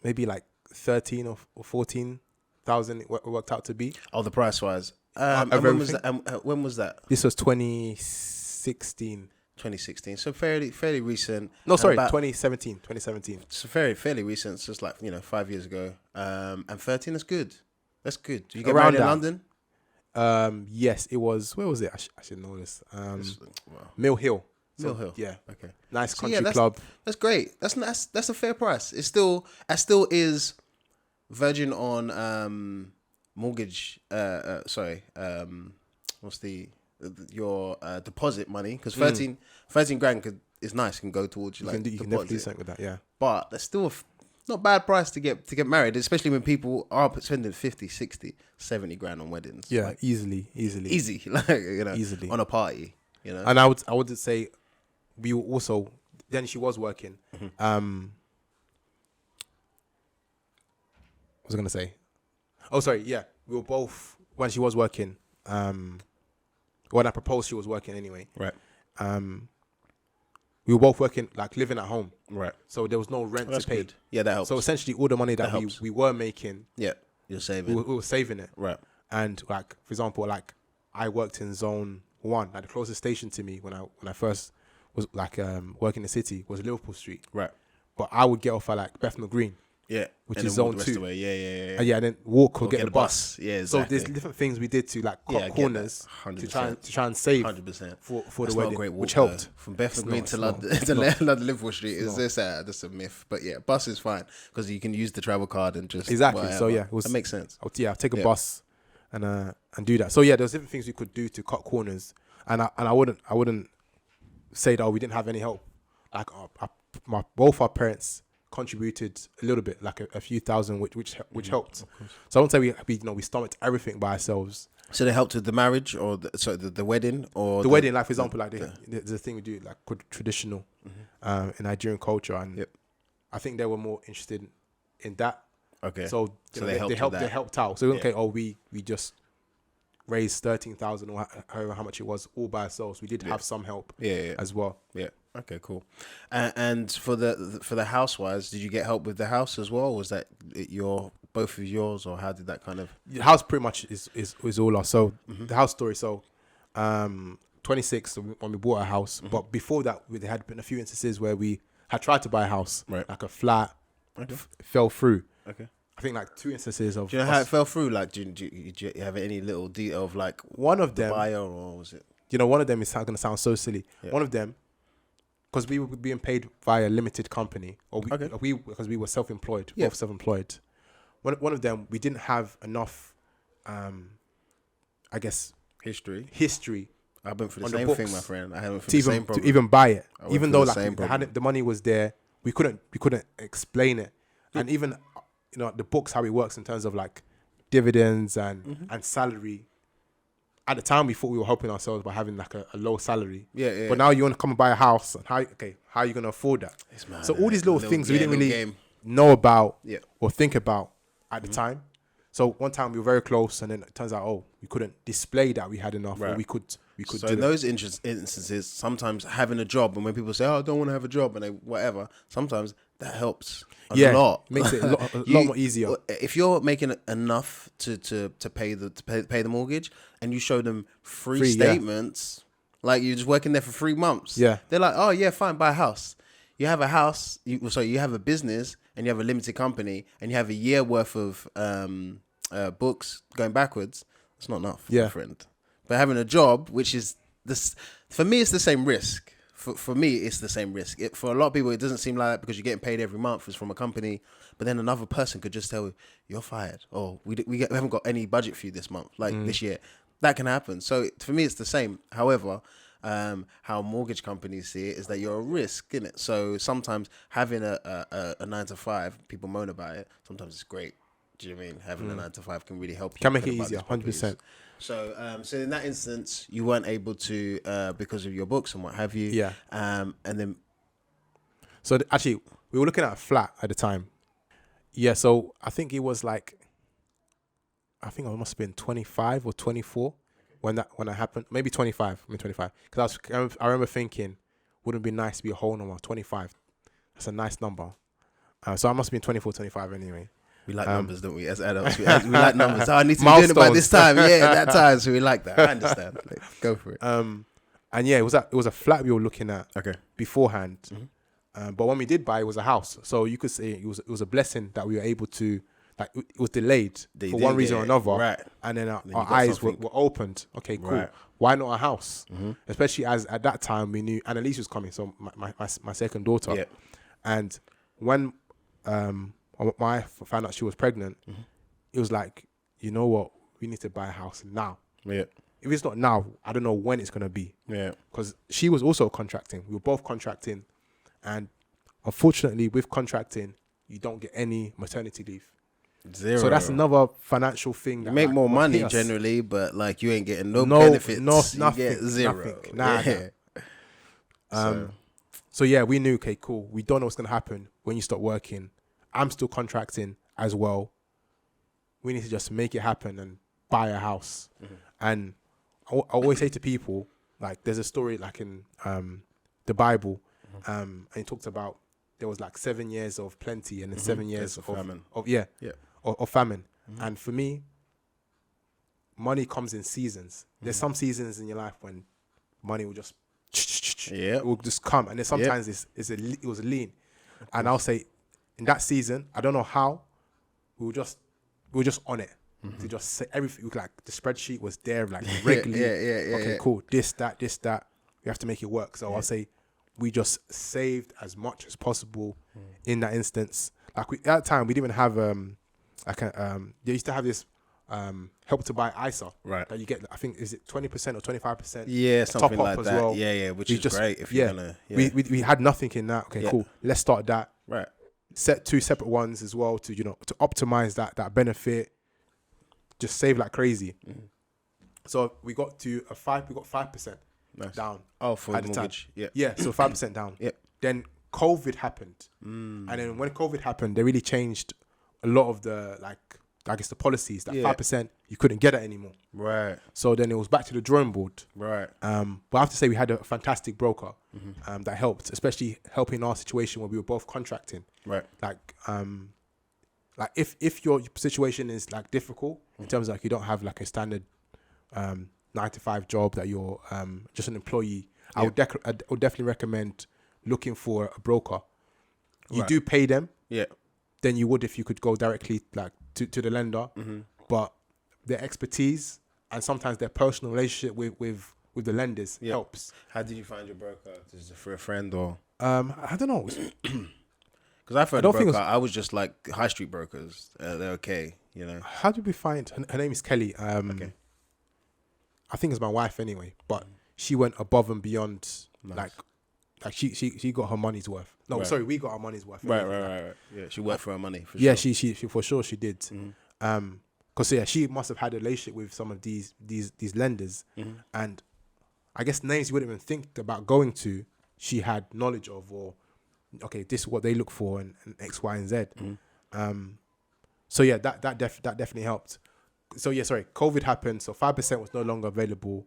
Speaker 2: maybe like 13 or 14,000 it worked out to be.
Speaker 3: Oh, the price wise.
Speaker 2: Of
Speaker 3: And when was
Speaker 2: everything.
Speaker 3: that? When was that?
Speaker 2: This was 2016.
Speaker 3: 2016. So fairly recent.
Speaker 2: No,
Speaker 3: And
Speaker 2: sorry,
Speaker 3: about-
Speaker 2: 2017. 2017.
Speaker 3: So fairly recent. It's just like 5 years ago. And 13 is good. That's good. Did you get
Speaker 2: Around
Speaker 3: married in
Speaker 2: that.
Speaker 3: London?
Speaker 2: Yes, it was. Where was it? I should know this.
Speaker 3: Wow.
Speaker 2: Mill Hill.
Speaker 3: Mill Hill.
Speaker 2: Yeah,
Speaker 3: Okay.
Speaker 2: nice
Speaker 3: So,
Speaker 2: country
Speaker 3: yeah,
Speaker 2: club.
Speaker 3: That's great. That's a fair price. It still is Virgin on mortgage. What's your deposit money? Because 13 grand is nice. Can go towards
Speaker 2: You
Speaker 3: like
Speaker 2: can definitely do
Speaker 3: deposit.
Speaker 2: something with that. Yeah.
Speaker 3: But that's still not bad price to get married, especially when people are spending 50, 60, 70 grand on weddings.
Speaker 2: Yeah,
Speaker 3: Like,
Speaker 2: easily.
Speaker 3: easy, like
Speaker 2: Easily.
Speaker 3: on a party.
Speaker 2: And I would say we were also then she was working.
Speaker 3: Mm-hmm.
Speaker 2: What was I gonna say? Oh, sorry. Yeah, we were both when she was working. When I proposed, she was working anyway.
Speaker 3: Right.
Speaker 2: We were both working, like living at home.
Speaker 3: Right.
Speaker 2: So there was no rent
Speaker 3: That's
Speaker 2: to pay.
Speaker 3: good. Yeah, that helps.
Speaker 2: So essentially, all the money that
Speaker 3: helps.
Speaker 2: we were making,
Speaker 3: Yeah, you're saving.
Speaker 2: we were saving it.
Speaker 3: Right.
Speaker 2: And like, for example, like I worked in zone 1. Like the closest station to me when I first was like working in the city was Liverpool Street.
Speaker 3: Right.
Speaker 2: But I would get off at like Bethnal Green.
Speaker 3: Yeah.
Speaker 2: Which
Speaker 3: And
Speaker 2: is
Speaker 3: then
Speaker 2: zone
Speaker 3: walk the rest
Speaker 2: 2.
Speaker 3: of the way. Yeah.
Speaker 2: And and then walk or get
Speaker 3: get
Speaker 2: the
Speaker 3: a
Speaker 2: bus.
Speaker 3: bus. Yeah,
Speaker 2: So
Speaker 3: exactly.
Speaker 2: there's different things we did to like
Speaker 3: Yeah, I
Speaker 2: cut
Speaker 3: get
Speaker 2: corners
Speaker 3: that.
Speaker 2: to
Speaker 3: 100%.
Speaker 2: try and save
Speaker 3: 100%.
Speaker 2: for
Speaker 3: That's
Speaker 2: the
Speaker 3: not a
Speaker 2: wedding,
Speaker 3: great walk,
Speaker 2: which helped.
Speaker 3: though. From Bethnal Green
Speaker 2: not,
Speaker 3: to
Speaker 2: it's
Speaker 3: London,
Speaker 2: not.
Speaker 3: to London Liverpool Street
Speaker 2: It's
Speaker 3: is that's a myth. But yeah, bus is fine because you can use the travel card and just
Speaker 2: Exactly. So
Speaker 3: whatever.
Speaker 2: yeah, it was,
Speaker 3: that makes sense.
Speaker 2: I'd take a
Speaker 3: Yeah.
Speaker 2: bus and do that. So yeah, there's different things we could do to cut corners, and I wouldn't say that we didn't have any help. Like both our parents contributed a little bit, like a few thousand, which helped. So I won't say we stomached everything by ourselves.
Speaker 3: So they helped with the marriage or the wedding or
Speaker 2: The wedding, like for example, like the thing we do, like traditional in Nigerian culture, and
Speaker 3: Yep.
Speaker 2: I think they were more interested in that.
Speaker 3: Okay.
Speaker 2: So,
Speaker 3: they helped with that.
Speaker 2: They helped out. So okay, we just raised 13,000 or however how much it was all by ourselves. We did have some help as well.
Speaker 3: Yeah. Okay. Cool. And for the house-wise, did you get help with the house as well? Was that both of yours, or how did that kind of?
Speaker 2: The house pretty much is all us. So the house story. So 26 when we bought a house, but before that there had been a few instances where we had tried to buy a house,
Speaker 3: Right.
Speaker 2: like a flat,
Speaker 3: Okay.
Speaker 2: fell through.
Speaker 3: Okay.
Speaker 2: I think like 2 instances of.
Speaker 3: Do you know how it fell through? Like, do you have any little detail of like
Speaker 2: one of
Speaker 3: the
Speaker 2: them?
Speaker 3: buyer, or was it?
Speaker 2: One of them is going to sound so silly.
Speaker 3: Yeah.
Speaker 2: One of them, because we were being paid via a limited company, or because we were self-employed,
Speaker 3: Yeah.
Speaker 2: both self-employed. One of them, we didn't have enough, I guess,
Speaker 3: History.
Speaker 2: I
Speaker 3: went through the
Speaker 2: on the
Speaker 3: same
Speaker 2: books
Speaker 3: thing, my friend. I went through
Speaker 2: to
Speaker 3: the same
Speaker 2: even
Speaker 3: problem.
Speaker 2: to even buy it,
Speaker 3: I went
Speaker 2: even
Speaker 3: through
Speaker 2: though
Speaker 3: the
Speaker 2: like
Speaker 3: same problem.
Speaker 2: the money was there, we couldn't explain it, and even the books, how it works in terms of like dividends and salary. At the time, we thought we were helping ourselves by having like a low salary.
Speaker 3: Yeah.
Speaker 2: But now you want to come and buy a house, and how are you gonna afford that?
Speaker 3: It's mad,
Speaker 2: So all these
Speaker 3: innit?
Speaker 2: little things we didn't
Speaker 3: little
Speaker 2: really
Speaker 3: game.
Speaker 2: know about
Speaker 3: Yeah.
Speaker 2: or think about at the time. So one time we were very close, and then it turns out, we couldn't display that we had enough, or
Speaker 3: Right.
Speaker 2: we could
Speaker 3: So
Speaker 2: do
Speaker 3: in
Speaker 2: it.
Speaker 3: those instances, sometimes having a job, and when people say, "Oh, I don't want to have a job," and they whatever, sometimes that helps a lot.
Speaker 2: makes it a lot more easier.
Speaker 3: If you're making enough to pay the mortgage, and you show them free
Speaker 2: Yeah.
Speaker 3: statements, like you're just working there for 3 months,
Speaker 2: Yeah.
Speaker 3: they're like, "Oh yeah, fine, buy a house." You have a house, you have a business, and you have a limited company, and you have a year worth of books going backwards. It's not enough,
Speaker 2: Yeah.
Speaker 3: my friend. But having a job, which is this, for me, it's the same risk. For me, it's the same risk. For a lot of people, it doesn't seem like that because you're getting paid every month. It's from a company, but then another person could just tell you, "You're fired," or we haven't got any budget for you this month, like this year. That can happen. So for me, it's the same. However, how mortgage companies see it is that you're a risk, isn't it? So sometimes having a 9 to 5, people moan about it. Sometimes it's great. Do you know what I mean? Having a 9 to 5 can really help you.
Speaker 2: Can make it
Speaker 3: about
Speaker 2: easier,
Speaker 3: these properties.
Speaker 2: 100%.
Speaker 3: So in that instance, you weren't able to because of your books and what have you.
Speaker 2: Yeah.
Speaker 3: And then
Speaker 2: So actually, we were looking at a flat at the time. Yeah, so I think it was like, I must have been 25 or 24 when that happened. Maybe 25. I mean 25. Because I remember thinking, wouldn't it be nice to be a whole number? 25. That's a nice number. So I must have been 24, 25 anyway.
Speaker 3: We like numbers, don't we? As adults, we like numbers. So I need to be doing it by this time. Yeah, that time. So we like that. I understand. Like, go for it.
Speaker 2: And yeah, it was a flat we were looking at beforehand. But when we did buy, it was a house. So you could say it was a blessing that we were able to, like, it was delayed for one reason or another.
Speaker 3: Right.
Speaker 2: And then our eyes were opened. Okay, cool. Right. Why not a house? Especially as at that time we knew Annalise was coming. So my second daughter. Yeah. And when my wife found out she was pregnant, it was like, you know what? We need to buy a house now. Yeah. If it's not now, I don't know when it's going to be. Yeah. Because she was also contracting. We were both contracting. And unfortunately, with contracting, you don't get any maternity leave. Zero. So that's another financial thing.
Speaker 3: You make more money generally, but like you ain't getting no benefits.
Speaker 2: Nothing.
Speaker 3: You get zero.
Speaker 2: Nothing. Nah. So yeah, we knew, okay, cool. We don't know what's going to happen when you start working. I'm still contracting as well. We need to just make it happen and buy a house. And I always say to people, like, there's a story like in the Bible, and it talked about there was like 7 years of plenty and then 7 years of famine. Of famine. And for me, money comes in seasons. There's some seasons in your life when money will just it will just come, and then sometimes it was lean. And I'll say in that season, I don't know how, we were just on it. To just say everything, like the spreadsheet was there, like regularly. Okay, cool. This, that. We have to make it work. So I'll say we just saved as much as possible in that instance. Like at that time, we didn't even have they used to have this help to buy ISA. Right. That you get, I think, is it 20% or 25%?
Speaker 3: Yeah, something
Speaker 2: top up
Speaker 3: like
Speaker 2: as
Speaker 3: that.
Speaker 2: well.
Speaker 3: Yeah, which is great if you're gonna.
Speaker 2: Yeah. We had nothing in that. Okay, cool. Let's start that.
Speaker 3: Right.
Speaker 2: Set 2 separate ones as well to to optimize that benefit. Just save like crazy. So we got to we got 5% down. Oh, for the mortgage. Yeah, so 5% down. Yeah. Then COVID happened. And then when COVID happened, they really changed a lot of the, like, I guess the policies. That 5%, you couldn't get it anymore. Right. So then it was back to the drawing board. Right. But I have to say we had a fantastic broker that helped, especially helping our situation where we were both contracting. Right. Like if your situation is like difficult in terms of like you don't have like a standard 9-to-5 job, that you're just an employee, I would definitely recommend looking for a broker. You do pay them, than you would if you could go directly like to the lender, but their expertise and sometimes their personal relationship with the lenders helps.
Speaker 3: How did you find your broker? Is it for a friend or?
Speaker 2: I don't know.
Speaker 3: Because I've heard of broker, I was just like high street brokers. They're okay,
Speaker 2: How did we find her name is Kelly. Okay. I think it's my wife anyway, but she went above and beyond. Nice. Like she got her money's worth. No, sorry, we got our money's worth.
Speaker 3: Right. Yeah, she worked for her money. For
Speaker 2: sure.
Speaker 3: She
Speaker 2: for sure she did. Because she must have had a relationship with some of these lenders, and I guess names you wouldn't even think about going to, she had knowledge of, or okay, this is what they look for, and X, Y, and Z. So yeah, that definitely helped. So yeah, sorry, COVID happened, so 5% was no longer available.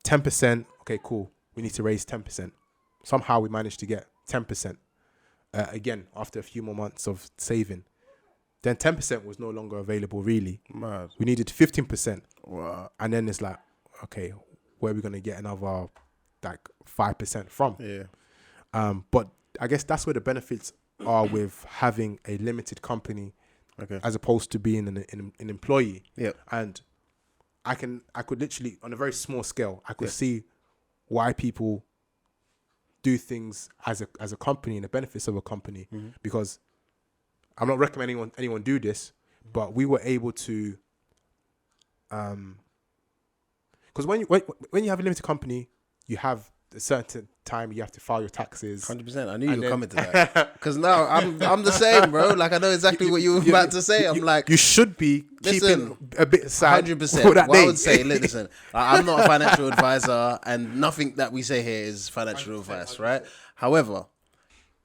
Speaker 2: 10%, okay, cool. We need to raise 10%. Somehow we managed to get 10%. Again, after a few more months of saving. Then 10% was no longer available, really. Mad. We needed 15%. Wow. And then it's like, okay, where are we going to get another like 5% from? Yeah. But I guess that's where the benefits are with having a limited company, as opposed to being an employee. Yeah. And I could literally, on a very small scale, I could see why people do things as a company and the benefits of a company, because I'm not recommending anyone do this, but we were able to, because when you have a limited company, you have a certain time you have to file your taxes.
Speaker 3: 100%. I knew you were coming to that. Because now I'm the same, bro. Like, I know exactly what you were about to say. I'm like,
Speaker 2: you should be keeping a bit aside.
Speaker 3: 100%. What I would say, listen, I'm not a financial advisor, and nothing that we say here is financial advice, right? However,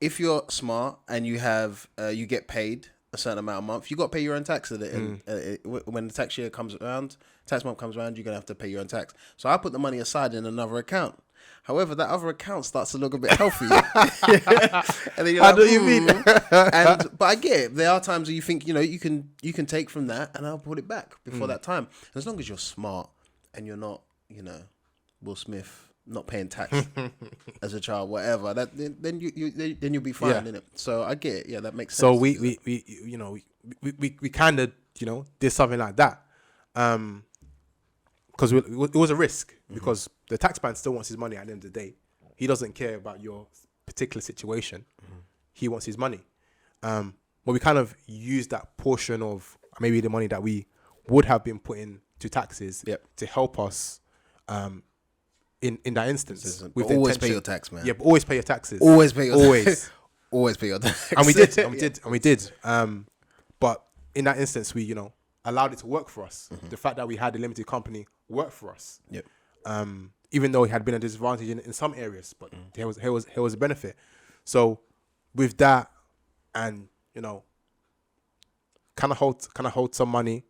Speaker 3: if you're smart and you have you get paid a certain amount a month, you got to pay your own tax at it. And when the tax year comes around, tax month comes around, you're gonna have to pay your own tax. So I put the money aside in another account. However, that other account starts to look a bit healthy. And then you're like,
Speaker 2: I know what you mean.
Speaker 3: But I get it. There are times where you think, you can take from that and I'll put it back before that time. And as long as you're smart and you're not, Will Smith not paying tax as a child, whatever, then you'll be fine, innit? So I get it. Yeah, that makes sense.
Speaker 2: So we kind of did something like that, because it was a risk, because the taxman still wants his money at the end of the day. He doesn't care about your particular situation. He wants his money. But we kind of used that portion of maybe the money that we would have been putting to taxes to help us in that instance.
Speaker 3: But always pay your tax, man.
Speaker 2: Yeah, but always pay your taxes.
Speaker 3: Always pay your
Speaker 2: always.
Speaker 3: Always pay your tax.
Speaker 2: And we did. But in that instance, we allowed it to work for us. The fact that we had a limited company worked for us.
Speaker 3: Yep.
Speaker 2: Even though it had been a disadvantage in some areas, but here was a benefit. So with that, and kind of hold some money,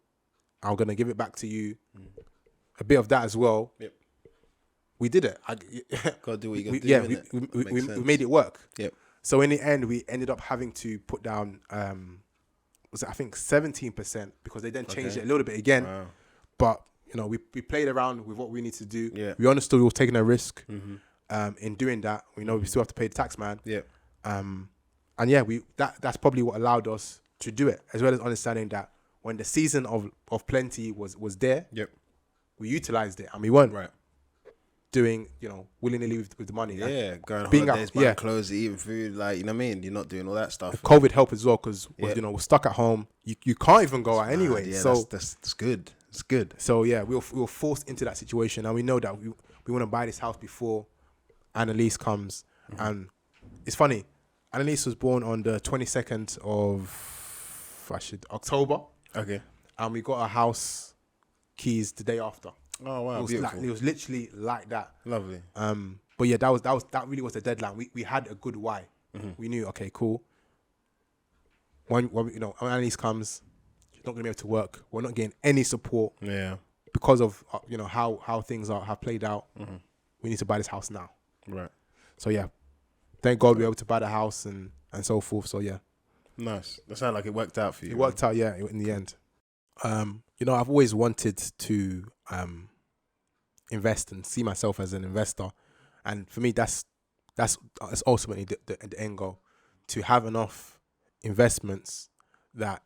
Speaker 2: I'm gonna give it back to you. A bit of that as well. Yep. We did it.
Speaker 3: Gotta do what you gotta do.
Speaker 2: Yeah, we made it work.
Speaker 3: Yep.
Speaker 2: So in the end, we ended up having to put down, was it, I think 17%, because they then changed it a little bit again.
Speaker 3: Wow.
Speaker 2: But we played around with what we need to do.
Speaker 3: Yeah.
Speaker 2: We understood we were taking a risk. In doing that, we know we still have to pay the tax man.
Speaker 3: Yeah.
Speaker 2: And yeah, that's probably what allowed us to do it, as well as understanding that when the season of plenty was there, we utilized it, and we weren't doing willy-nilly with the money.
Speaker 3: Yeah, going on
Speaker 2: being
Speaker 3: holidays,
Speaker 2: out,
Speaker 3: buying clothes, eating food, like, you know what I mean? You're not doing all that stuff.
Speaker 2: COVID helped as well, because we're stuck at home. You can't even go out anyway.
Speaker 3: Yeah,
Speaker 2: so
Speaker 3: that's good. It's good.
Speaker 2: So yeah, we were forced into that situation, and we know that we want to buy this house before Annalise comes. And it's funny, Annalise was born on the 22nd of October.
Speaker 3: Okay.
Speaker 2: And we got our house keys the day after.
Speaker 3: Oh wow, beautiful.
Speaker 2: It was literally like that.
Speaker 3: Lovely.
Speaker 2: But yeah, that really was the deadline. We had a good why. We knew, okay, cool. When Annalise comes, she's not gonna be able to work. We're not getting any support.
Speaker 3: Yeah.
Speaker 2: Because of how things have played out. We need to buy this house now.
Speaker 3: Right.
Speaker 2: So yeah, thank God we were able to buy the house and so forth. So yeah.
Speaker 3: Nice. That sounds like it worked out for you.
Speaker 2: It worked out, yeah, in the end. I've always wanted to invest and see myself as an investor, and for me, that's ultimately the end goal, to have enough investments or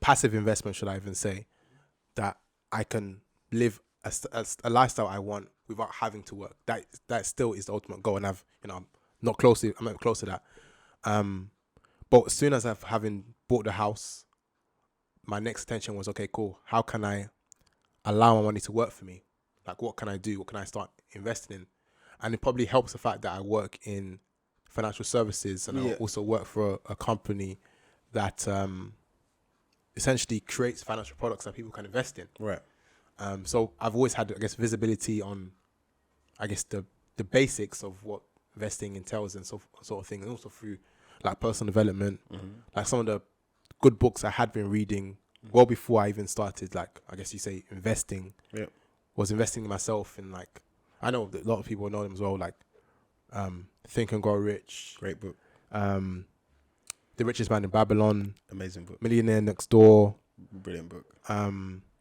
Speaker 2: passive investment, should I even say, that I can live a lifestyle I want without having to work. That still is the ultimate goal, and I'm not close to that. But as soon as having bought the house, my next attention was, okay, cool. How can I allow my money to work for me? Like, what can I do? What can I start investing in? And it probably helps the fact that I work in financial services, and I also work for a company that essentially creates financial products that people can invest in.
Speaker 3: Right.
Speaker 2: So I've always had, visibility on, the basics of what investing entails and sort of thing, and also through like personal development, like some of the good books I had been reading well before I even started, like, investing. Yeah. Was investing in myself, and like, I know that a lot of people know them as well, like Think and Grow Rich.
Speaker 3: Great book.
Speaker 2: The Richest Man in Babylon.
Speaker 3: Amazing book.
Speaker 2: Millionaire Next Door.
Speaker 3: Brilliant book.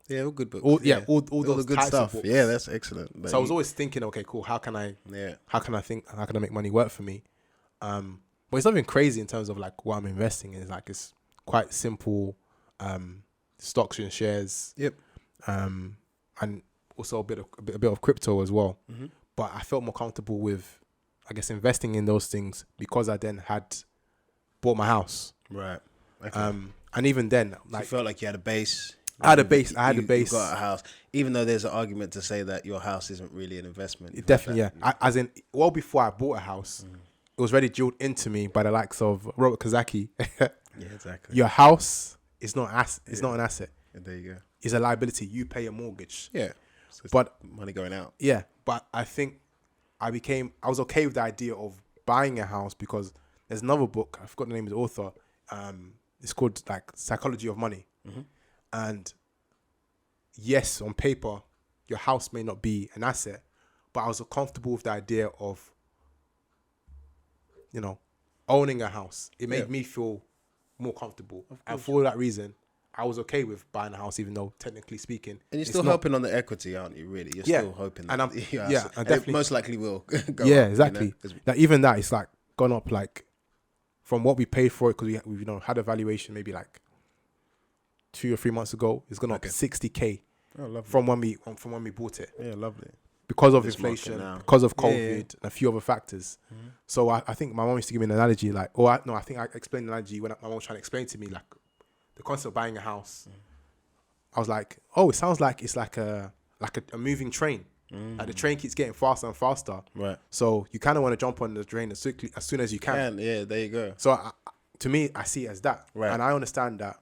Speaker 2: Yeah,
Speaker 3: all good books.
Speaker 2: All those
Speaker 3: good
Speaker 2: types
Speaker 3: stuff.
Speaker 2: Of books.
Speaker 3: Yeah, that's excellent.
Speaker 2: So I was always thinking, okay, cool. How can I make money work for me? But it's nothing crazy in terms of like what I'm investing in. It's quite simple, stocks and shares.
Speaker 3: Yep.
Speaker 2: And also a bit of crypto as well. But I felt more comfortable with, investing in those things because I then had bought my house.
Speaker 3: Right. Okay.
Speaker 2: And even then,
Speaker 3: so you felt like you had a base.
Speaker 2: I had a base.
Speaker 3: You got a house, even though there's an argument to say that your house isn't really an investment.
Speaker 2: Definitely, yeah. Well before I bought a house, it was already drilled into me by the likes of Robert Kiyosaki.
Speaker 3: Yeah, exactly.
Speaker 2: Your house is not not an asset.
Speaker 3: Yeah, there you go.
Speaker 2: It's a liability. You pay a mortgage.
Speaker 3: Yeah. So
Speaker 2: but
Speaker 3: money going out.
Speaker 2: Yeah, but I think I was okay with the idea of buying a house because there's another book, I forgot the name of the author, It's called like Psychology of Money. And yes, on paper, your house may not be an asset, but I was comfortable with the idea of, you know, owning a house. It made me feel more comfortable. And for that reason, I was okay with buying a house, even though technically speaking,
Speaker 3: And you're still hoping on the equity, aren't you? Really, you're still hoping. That,
Speaker 2: and I'm,
Speaker 3: and
Speaker 2: definitely
Speaker 3: it most likely will go.
Speaker 2: Yeah,
Speaker 3: up,
Speaker 2: exactly.
Speaker 3: You know?
Speaker 2: Like even that, it's like gone up like from what we paid for it, because we had a valuation maybe like 2 or 3 months ago. It's gone up 60K from when we bought it.
Speaker 3: Yeah, lovely.
Speaker 2: Because of
Speaker 3: This
Speaker 2: inflation,
Speaker 3: market now.
Speaker 2: because of COVID, and a few other factors. So I think my mom used to give me an analogy, like, I think I explained the analogy when my mom was trying to explain to me, like, the concept of buying a house. I was like, it sounds like it's like a moving train. Like the train keeps getting faster and faster.
Speaker 3: Right.
Speaker 2: So you kind of want to jump on the train as soon as you can.
Speaker 3: Yeah, there you go.
Speaker 2: So to me, I see it as that.
Speaker 3: Right.
Speaker 2: And I understand that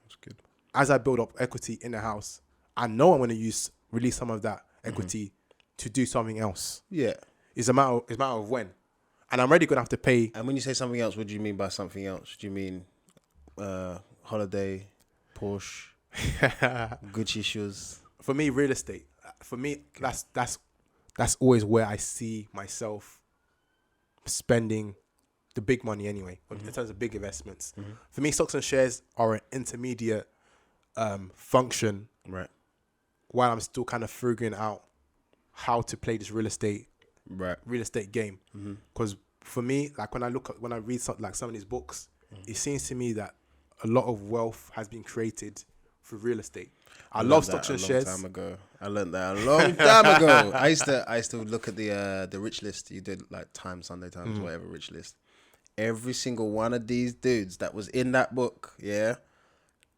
Speaker 2: as I build up equity in the house, I know I'm going to release some of that equity to do something else.
Speaker 3: Yeah.
Speaker 2: It's a matter of when. And I'm already going to have to pay.
Speaker 3: And when you say something else, what do you mean by something else? Do you mean holiday, Porsche, Gucci shoes?
Speaker 2: For me, real estate. For me, that's always where I see myself spending the big money anyway, in terms of big investments. For me, stocks and shares are an intermediate function.
Speaker 3: Right.
Speaker 2: While I'm still kind of figuring out how to play this real estate game. Because for me, like when I read some of these books, it seems to me that a lot of wealth has been created through real estate. I love stocks and shares.
Speaker 3: Time ago. I learned that a long time ago. I used to look at the rich list. You did like Sunday Times, whatever rich list. Every single one of these dudes that was in that book, it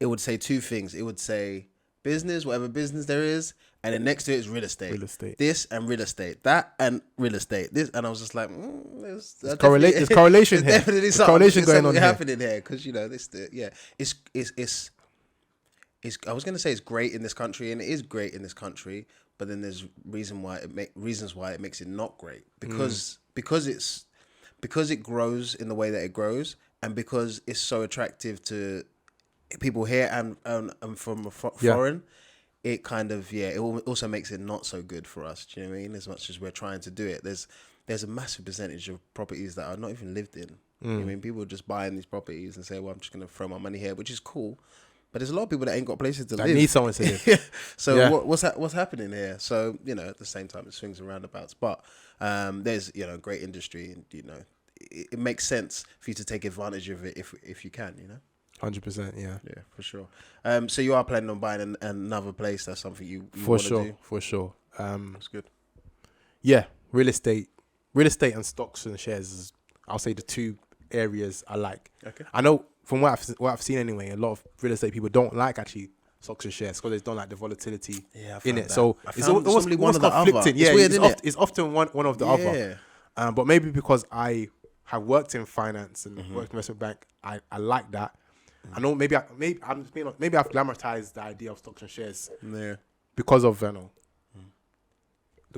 Speaker 3: would say two things. It would say business, whatever business there is, and then next to it is real estate.
Speaker 2: Real estate.
Speaker 3: This and real estate. That and real estate. This, and I was just like, there's
Speaker 2: correlation here.
Speaker 3: Definitely something going on happening here, because it's I was gonna say it's great in this country, and it is great in this country, but then there's reasons why it makes it not great, because it grows in the way that it grows, and because it's so attractive to people here and from foreign. It kind of it also makes it not so good for us. Do you know what I mean? As much as we're trying to do it, there's a massive percentage of properties that are not even lived in. You know what I mean? People are just buying these properties and say, well, I'm just going to throw my money here, which is cool. But there's a lot of people that ain't got places to live.
Speaker 2: I need someone to live.
Speaker 3: So what's happening here? So, at the same time, it swings and roundabouts. But there's, great industry, and, it makes sense for you to take advantage of it if you can,
Speaker 2: 100%, yeah.
Speaker 3: Yeah, for sure. So you are planning on buying another place? That's something you want to do?
Speaker 2: For sure.
Speaker 3: That's good.
Speaker 2: Yeah, real estate and stocks and shares is, I'll say, the two areas I like.
Speaker 3: Okay.
Speaker 2: I know from what I've seen anyway, a lot of real estate people don't like actually stocks and shares because they don't like the volatility in it. That. So it's almost conflicting. Yeah, it's often one of the other. But maybe because I have worked in finance and worked in investment bank, I like that. I know maybe I've glamorized the idea of stocks and shares because of the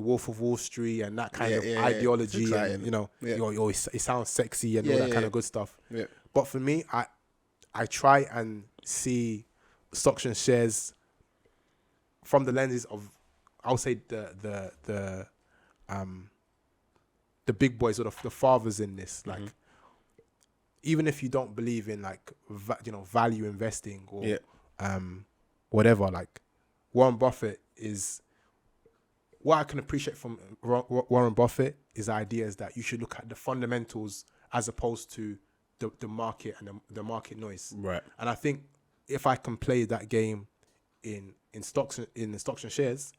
Speaker 2: Wolf of Wall Street and that kind of ideology, and it sounds sexy and all that kind of good stuff. Yeah. But for me, I try and see stocks and shares from the lenses of, I'll say, the big boys or the fathers in this, like. Even if you don't believe in value investing or whatever, like Warren Buffett is, what I can appreciate from Warren Buffett is ideas that you should look at the fundamentals as opposed to the market and the market noise. Right. And I think if I can play that game in stocks and shares,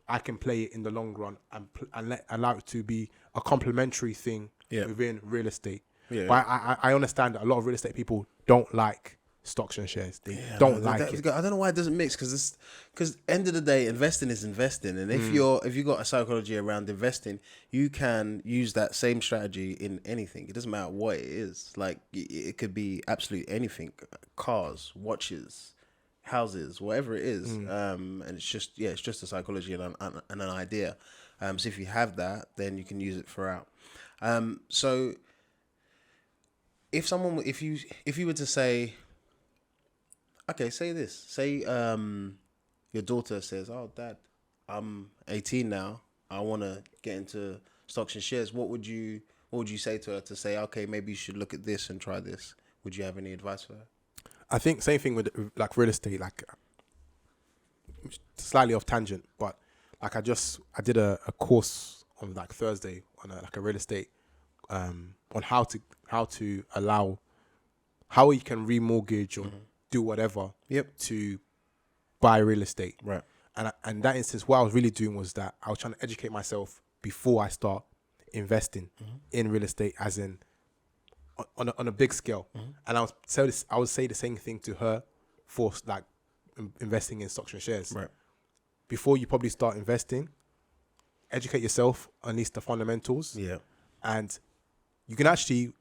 Speaker 2: I can play it in the long run and allow it to be a complementary thing within real estate. Yeah. But I understand that a lot of real estate people don't like stocks and shares. They don't like it.
Speaker 3: I don't know why it doesn't mix, because end of the day, investing is investing, and if you got a psychology around investing, you can use that same strategy in anything. It doesn't matter what it is. Like it could be absolutely anything: cars, watches, houses, whatever it is. And it's just a psychology and an idea. So if you have that, then you can use it throughout. So if you were to say, Okay, say this. Say your daughter says, "Oh, Dad, I'm 18 now. I want to get into stocks and shares." What would you say to her to say, "Okay, maybe you should look at this and try this"? Would you have any advice for her?
Speaker 2: I think same thing with like real estate, like slightly off tangent, but like I did a course on like Thursday on like a real estate on how to allow how you can remortgage or do whatever to buy real estate.
Speaker 3: Right.
Speaker 2: And that instance, what I was really doing was that I was trying to educate myself before I start investing in real estate, as in on a big scale. And I would say the same thing to her for like investing in stocks and shares.
Speaker 3: Right.
Speaker 2: Before you probably start investing, educate yourself on at least the fundamentals.
Speaker 3: Yeah.
Speaker 2: And you can actually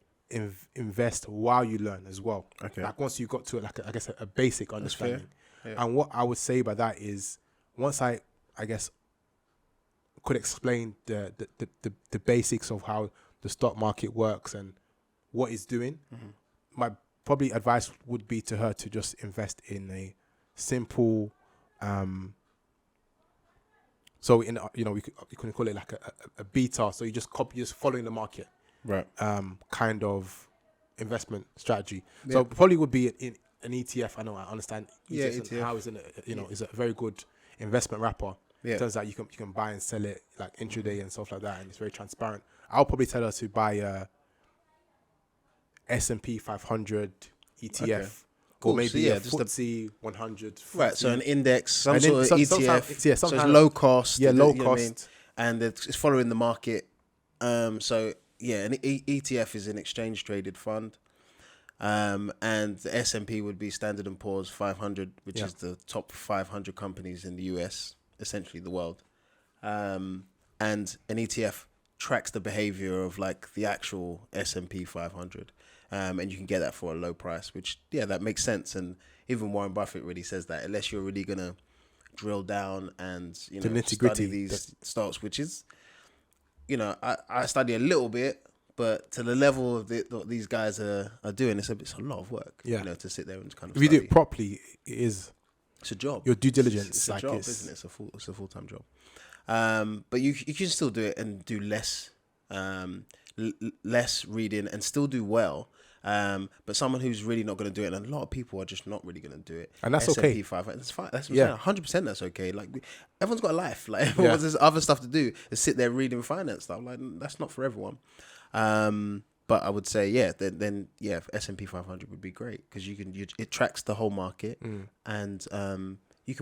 Speaker 2: invest while you learn as well.
Speaker 3: Okay.
Speaker 2: Like once you got to like I guess a basic understanding.
Speaker 3: Yeah.
Speaker 2: And what I would say by that is once I guess could explain the basics of how the stock market works and what it's doing, my probably advice would be to her to just invest in a simple so in we can call it like a beta, so you just following the market,
Speaker 3: Right.
Speaker 2: kind of investment strategy. So probably would be in an ETF. I understand ETFs and
Speaker 3: ETF.
Speaker 2: how is is a very good investment wrapper.
Speaker 3: Yeah.
Speaker 2: Turns out you can buy and sell it like intraday and stuff like that, and it's very transparent. I'll probably tell her to buy a S&P 500 ETF.
Speaker 3: Okay. Cool.
Speaker 2: Or maybe
Speaker 3: So, yeah,
Speaker 2: a
Speaker 3: just a-
Speaker 2: FTSE 100.
Speaker 3: Right. So an index, some
Speaker 2: And then
Speaker 3: sort of
Speaker 2: some-
Speaker 3: ETF.
Speaker 2: some
Speaker 3: So it's
Speaker 2: kind of-
Speaker 3: low cost.
Speaker 2: Yeah,
Speaker 3: you
Speaker 2: low
Speaker 3: know what I mean?
Speaker 2: cost.
Speaker 3: And it's following the market. So yeah, an ETF is an exchange traded fund. And the S&P would be Standard & Poor's 500, which is the top 500 companies in the US, essentially the world. And an ETF tracks the behavior of like the actual S&P 500. And you can get that for a low price, which, that makes sense. And even Warren Buffett really says that unless you're really going to drill down and,
Speaker 2: The nitty-gritty.
Speaker 3: study these stocks, which is, I study a little bit, but to the level of what these guys are doing, it's a lot of work, to sit there and kind of
Speaker 2: If you do
Speaker 3: study.
Speaker 2: it properly, it's
Speaker 3: a job.
Speaker 2: your due diligence.
Speaker 3: It's
Speaker 2: like
Speaker 3: a job, isn't it? It's a full-time job. But you can still do it and do less reading and still do well. But someone who's really not going to do it, and a lot of people are just not really going to do it.
Speaker 2: And that's
Speaker 3: S&P
Speaker 2: okay.
Speaker 3: 500, that's fine. That's 100%. That's okay. Like everyone's got a life. Like everyone's there's other stuff to do. Is sit there reading finance stuff. Like that's not for everyone. But I would say then S&P 500 would be great because it tracks the whole market and you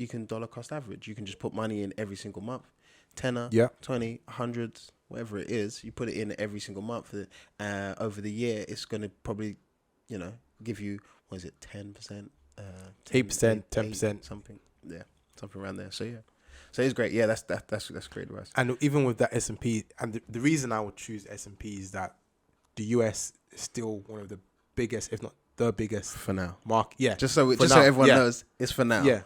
Speaker 3: can dollar cost average. You can just put money in every single month, tenner, 20, 100, whatever it is. You put it in every single month. Over the year, it's going to probably, give you 10%,
Speaker 2: 8%, 10%,
Speaker 3: something. Yeah, something around there. So so it's great. Yeah, that's great advice.
Speaker 2: And even with that S&P, and the reason I would choose S&P is that the US is still one of the biggest, if not the biggest,
Speaker 3: For now.
Speaker 2: market. Yeah,
Speaker 3: Just so
Speaker 2: for
Speaker 3: so
Speaker 2: now.
Speaker 3: everyone
Speaker 2: Yeah.
Speaker 3: knows, it's for now.
Speaker 2: Yeah.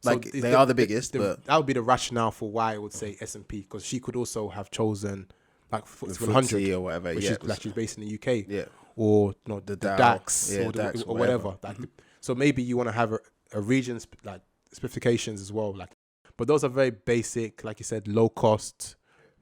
Speaker 3: Like
Speaker 2: So
Speaker 3: they are the biggest, but
Speaker 2: that would be the rationale for why I would say S&P, because she could also have chosen like FTSE
Speaker 3: FTSE
Speaker 2: 100
Speaker 3: or whatever.
Speaker 2: which
Speaker 3: Yeah,
Speaker 2: is like she's based in the UK.
Speaker 3: Yeah.
Speaker 2: Or the
Speaker 3: Dow.
Speaker 2: DAX,
Speaker 3: Yeah,
Speaker 2: or,
Speaker 3: DAX,
Speaker 2: or
Speaker 3: whatever.
Speaker 2: whatever. Like, so maybe you want to have a region like specifications as well. Like, but those are very basic, like you said, low cost,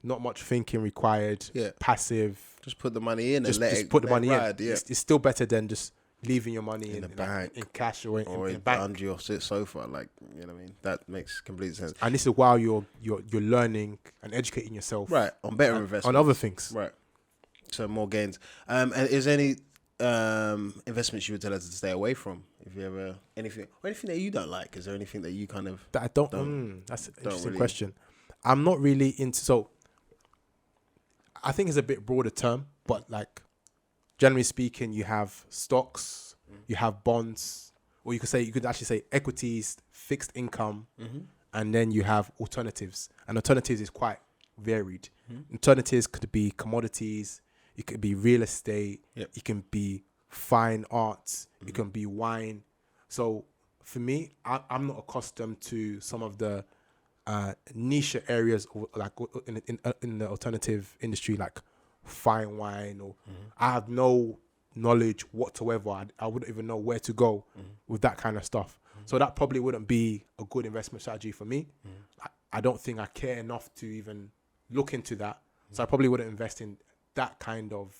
Speaker 2: not much thinking required.
Speaker 3: Yeah.
Speaker 2: Passive.
Speaker 3: just put the money in
Speaker 2: Just
Speaker 3: and let it
Speaker 2: put the money
Speaker 3: ride,
Speaker 2: in.
Speaker 3: Yeah.
Speaker 2: It's still better than just leaving your money in
Speaker 3: the
Speaker 2: like,
Speaker 3: bank.
Speaker 2: in cash or
Speaker 3: or
Speaker 2: in bank.
Speaker 3: under your sofa, like you know what I mean. That makes complete sense.
Speaker 2: And this is while you're learning and educating yourself,
Speaker 3: Right, on better
Speaker 2: and
Speaker 3: investments,
Speaker 2: on other things.
Speaker 3: Right, so more gains. And is there any investments you would tell us to stay away from? If you ever anything that you don't like, is there anything that you kind of
Speaker 2: That I don't. That's an interesting
Speaker 3: really-
Speaker 2: question. I'm not really into. So I think it's a bit broader term, but like generally speaking, you have stocks, you have bonds, or you could actually say equities, fixed income, and then you have alternatives. And alternatives is quite varied. Alternatives could be commodities, it could be real estate, it can be fine arts, it can be wine. So for me, I'm not accustomed to some of the niche areas like in the alternative industry, like fine wine, or I have no knowledge whatsoever. I wouldn't even know where to go with that kind of stuff. So that probably wouldn't be a good investment strategy for me. I don't think I care enough to even look into that. So I probably wouldn't invest in that kind of.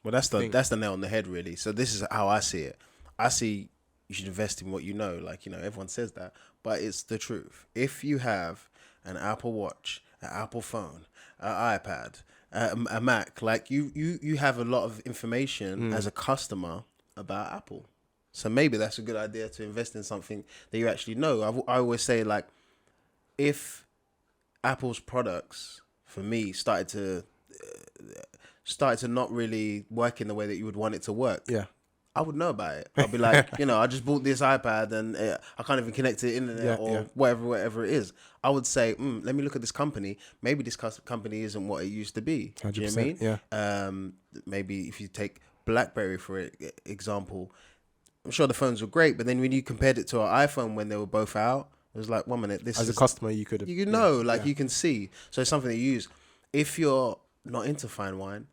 Speaker 3: Well, that's the nail on the head, really. So this is how I see it. I see you should invest in what you know. Like, you know, everyone says that, but it's the truth. If you have an Apple Watch, an Apple phone, an iPad, a Mac, like you have a lot of information as a customer about Apple. So maybe that's a good idea to invest in something that you actually know. I always say, like, if Apple's products, for me, started to not really work in the way that you would want it to work, I would know about it. I'd be like, you know, I just bought this iPad and I can't even connect to the internet or whatever it is. I would say, let me look at this company. Maybe this company isn't what it used to be. Do you know what I mean?
Speaker 2: Yeah.
Speaker 3: Maybe if you take BlackBerry for example, I'm sure the phones were great, but then when you compared it to our iPhone when they were both out, it was like, 1 minute, this
Speaker 2: as a customer, you could
Speaker 3: you can see. So it's something that you use. If you're not into fine wine,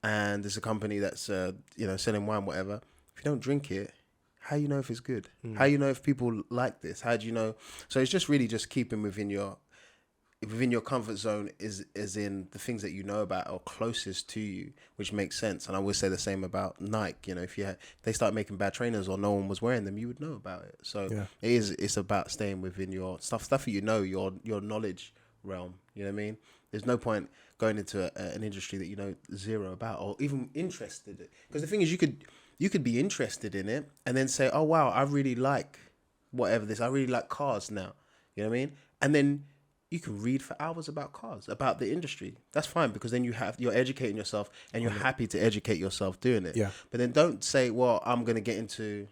Speaker 3: and there's a company that's selling wine, whatever. If you don't drink it, how you know if it's good? How you know if people like this? How do you know? So it's just really just keeping within your comfort zone, is in the things that you know about or closest to you, which makes sense. And I would say the same about Nike. You know, if they start making bad trainers or no one was wearing them, you would know about it. So it's about staying within your stuff that you know, your knowledge realm. You know what I mean? There's no point going into an industry that you know zero about or even interested in. Because the thing is, you could be interested in it and then say, oh wow, I really like whatever this. I really like cars now. You know what I mean? And then you can read for hours about cars, about the industry. That's fine, because then you're educating yourself and you're happy to educate yourself doing it.
Speaker 2: Yeah.
Speaker 3: But then don't say, well, I'm going to get into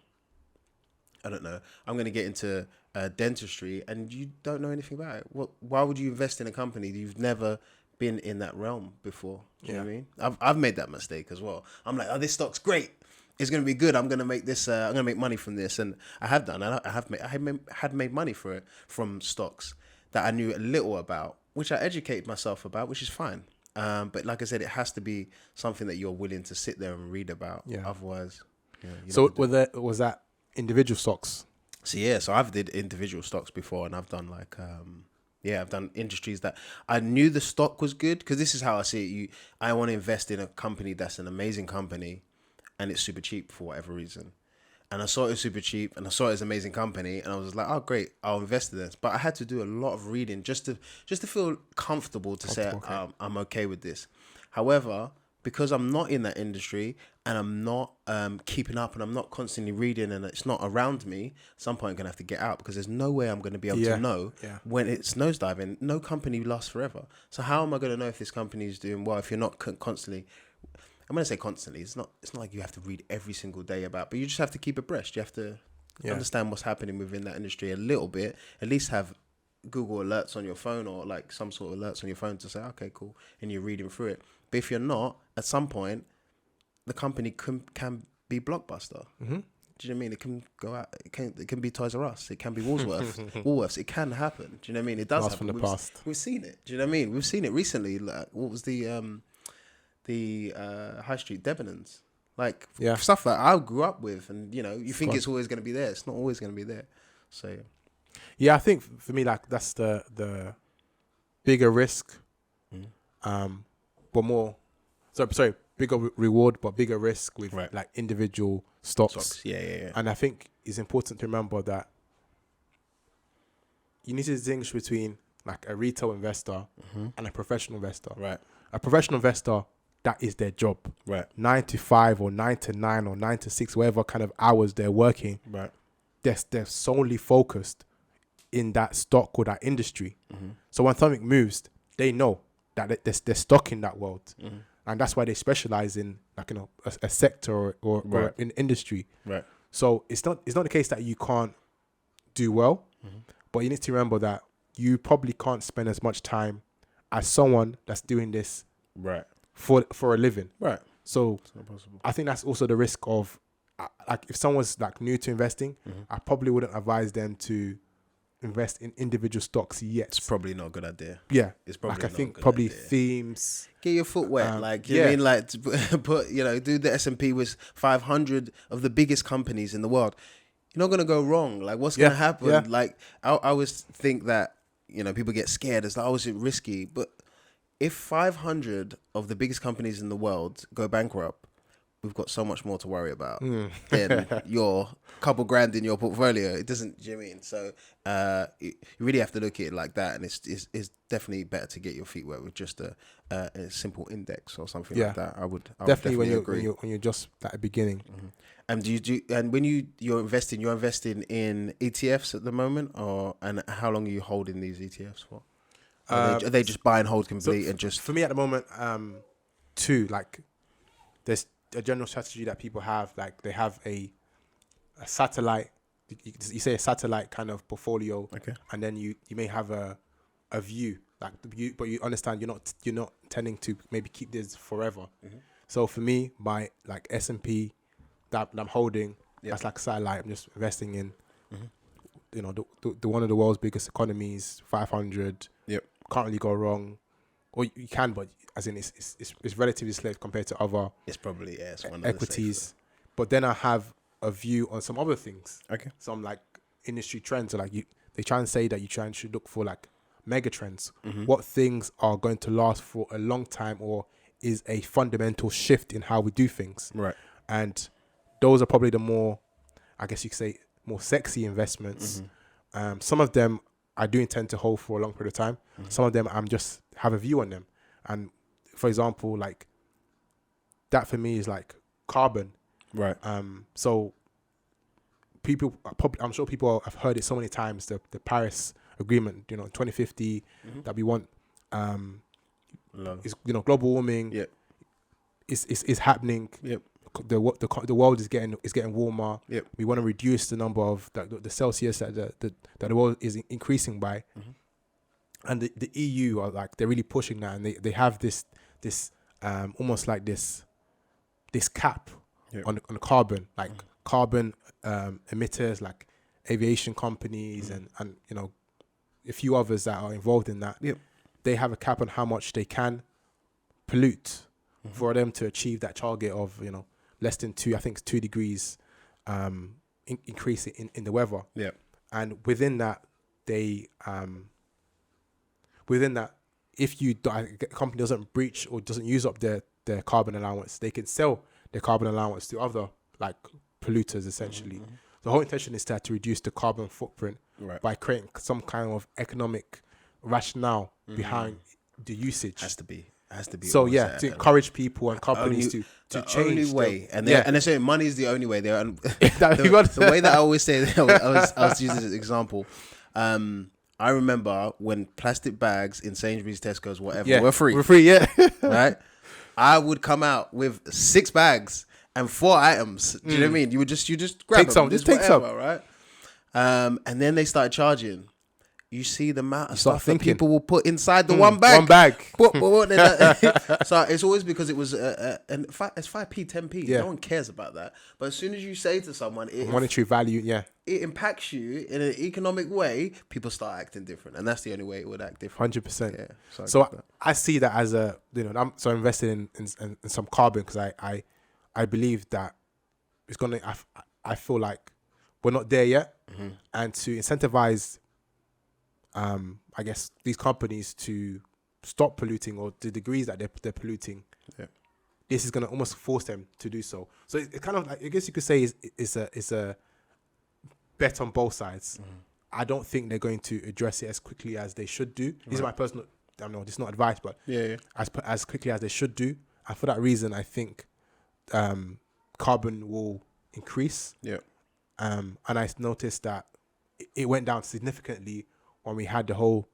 Speaker 3: dentistry, and you don't know anything about it. Well, why would you invest in a company that you've never been in that realm before? Do you know what I mean? I've made that mistake as well. I'm like, oh, this stock's great. It's going to be good. I'm going to make this. I'm going to make money from this, and I have done. I had made money for it from stocks that I knew a little about, which I educated myself about, which is fine. But like I said, it has to be something that you're willing to sit there and read about. Yeah. Otherwise,
Speaker 2: so was that individual stocks?
Speaker 3: So I've did individual stocks before, and I've done like I've done industries that I knew the stock was good, because this is how I see it. I want to invest in a company that's an amazing company, and it's super cheap for whatever reason. And I saw it was super cheap, and I saw it was an amazing company, and I was like, oh great, I'll invest in this. But I had to do a lot of reading just to feel comfortable to say I'm okay with this. However, because I'm not in that industry and I'm not keeping up and I'm not constantly reading and it's not around me, at some point I'm going to have to get out, because there's no way I'm going to be able to know when it's nosediving. No company lasts forever. So how am I going to know if this company is doing well if you're not constantly... I'm going to say constantly. It's not like you have to read every single day about, but you just have to keep abreast. You have to understand what's happening within that industry a little bit, at least have Google alerts on your phone or like some sort of alerts on your phone to say, okay, cool. And you're reading through it. But if you're not, at some point, the company can be Blockbuster. Mm-hmm. Do you know what I mean? It can go out. It can be Toys R Us. It can be Woolworths. It can happen. Do you know what I mean? It does happen.
Speaker 2: From the past.
Speaker 3: We've seen it. Do you know what I mean? We've seen it recently. Like, what was the High Street Debenhams? Like stuff that I grew up with, and you think it's always going to be there. It's not always going to be there. So
Speaker 2: I think for me, like, that's the bigger risk, but more. Sorry, bigger reward, but bigger risk with like individual stocks.
Speaker 3: Yeah.
Speaker 2: And I think it's important to remember that you need to distinguish between like a retail investor and a professional investor. Right. A professional investor, that is their job. Right. 9 to 5 or 9 to 9 or 9 to 6, whatever kind of hours they're working. Right. They're solely focused in that stock or that industry. Mm-hmm. So when something moves, they know that they're stuck in that world. Mm-hmm. And that's why they specialize in like, a sector or an industry. Right. So it's not the case that you can't do well, but you need to remember that you probably can't spend as much time as someone that's doing this for a living. Right. So it's not possible. I think that's also the risk of like if someone's like new to investing, I probably wouldn't advise them to invest in individual stocks yet.
Speaker 3: It's probably not a good idea.
Speaker 2: Yeah,
Speaker 3: It's probably
Speaker 2: like I
Speaker 3: not a
Speaker 2: think
Speaker 3: good
Speaker 2: probably
Speaker 3: idea.
Speaker 2: themes.
Speaker 3: Get your foot wet, like you know
Speaker 2: yeah.
Speaker 3: what I mean, like to put do the S&P with 500 of the biggest companies in the world. You're not gonna go wrong. Like what's gonna happen?
Speaker 2: Yeah.
Speaker 3: Like I always think that people get scared. It's like, oh, is it risky? But if 500 of the biggest companies in the world go bankrupt, we've got so much more to worry about than your couple grand in your portfolio. It doesn't, do you know what I mean? So you really have to look at it like that, and it's definitely better to get your feet wet with just a simple index or something like that. I would definitely agree.
Speaker 2: when you're just at the beginning.
Speaker 3: Mm-hmm. And and when you're investing in ETFs at the moment, and how long are you holding these ETFs for? Are they just buy and hold complete and just?
Speaker 2: For me at the moment, two, like there's a general strategy that people have, like they have a satellite, you say a satellite kind of portfolio,
Speaker 3: Okay,
Speaker 2: and then you may have a view, like but you understand you're not intending to maybe keep this forever. Mm-hmm. So for me, my like S&P that I'm holding, that's like a satellite. I'm just investing in, the one of the world's biggest economies, 500.
Speaker 3: Yep.
Speaker 2: Can't really go wrong, or you can, but as in it's relatively safe compared to other.
Speaker 3: It's probably it's one of
Speaker 2: equities. But then I have a view on some other things.
Speaker 3: Okay.
Speaker 2: Some like industry trends. So like they try and say that you should look for like mega trends. Mm-hmm. What things are going to last for a long time, or is a fundamental shift in how we do things.
Speaker 3: Right.
Speaker 2: And those are probably the more, I guess you could say, more sexy investments. Mm-hmm. Some of them I do intend to hold for a long period of time. Mm-hmm. Some of them I'm just have a view on them. And for example, like that for me is like carbon.
Speaker 3: Right.
Speaker 2: So people, I'm sure people have heard it so many times, the Paris Agreement, 2050, that we want, is, global warming.
Speaker 3: Yep.
Speaker 2: Is happening. Yep. The world is getting warmer. Yep. We want to reduce the number of the Celsius that the world is increasing by. Mm-hmm. And the EU are like, they're really pushing that, and they have this almost like this cap on carbon, like carbon emitters like aviation companies and a few others that are involved in that. Yep. They have a cap on how much they can pollute for them to achieve that target of less than 2 degrees increase in the weather. Yeah. And within that, if a company doesn't breach or doesn't use up their carbon allowance, they can sell their carbon allowance to other like polluters essentially. Mm-hmm. The whole intention is to reduce the carbon footprint by creating some kind of economic rationale behind the usage. Has to be. So to encourage people and companies to change.
Speaker 3: Only way, and they're saying money is the only way. The way that I always say, I was using this example. I remember when plastic bags in Sainsbury's, Tesco's, whatever, were free.
Speaker 2: We're free, yeah.
Speaker 3: Right? I would come out with 6 bags and 4 items. Do you know what I mean? You just grab
Speaker 2: take some, just take
Speaker 3: whatever,
Speaker 2: some,
Speaker 3: right? And then they started charging. You see the amount of stuff that people will put inside the one bag.
Speaker 2: One bag.
Speaker 3: So it's always because it was it's 5p, 10p.
Speaker 2: Yeah.
Speaker 3: No one cares about that. But as soon as you say to someone,
Speaker 2: monetary value,
Speaker 3: it impacts you in an economic way, people start acting different, and that's the only way it would act different.
Speaker 2: 100%.
Speaker 3: Yeah.
Speaker 2: So I see that as a I'm invested in some carbon because I believe that it's gonna. I feel like we're not there yet, and to incentivize, I guess these companies to stop polluting or the degrees that they're polluting. Yeah. This is gonna almost force them to do so. So it's kind of like, I guess you could say it's a bet on both sides. I don't think they're going to address it as quickly as they should do. This is my personal. I know this is not advice, but as quickly as they should do. And for that reason, I think carbon will increase. Yeah. And I noticed that it went down significantly when we had the whole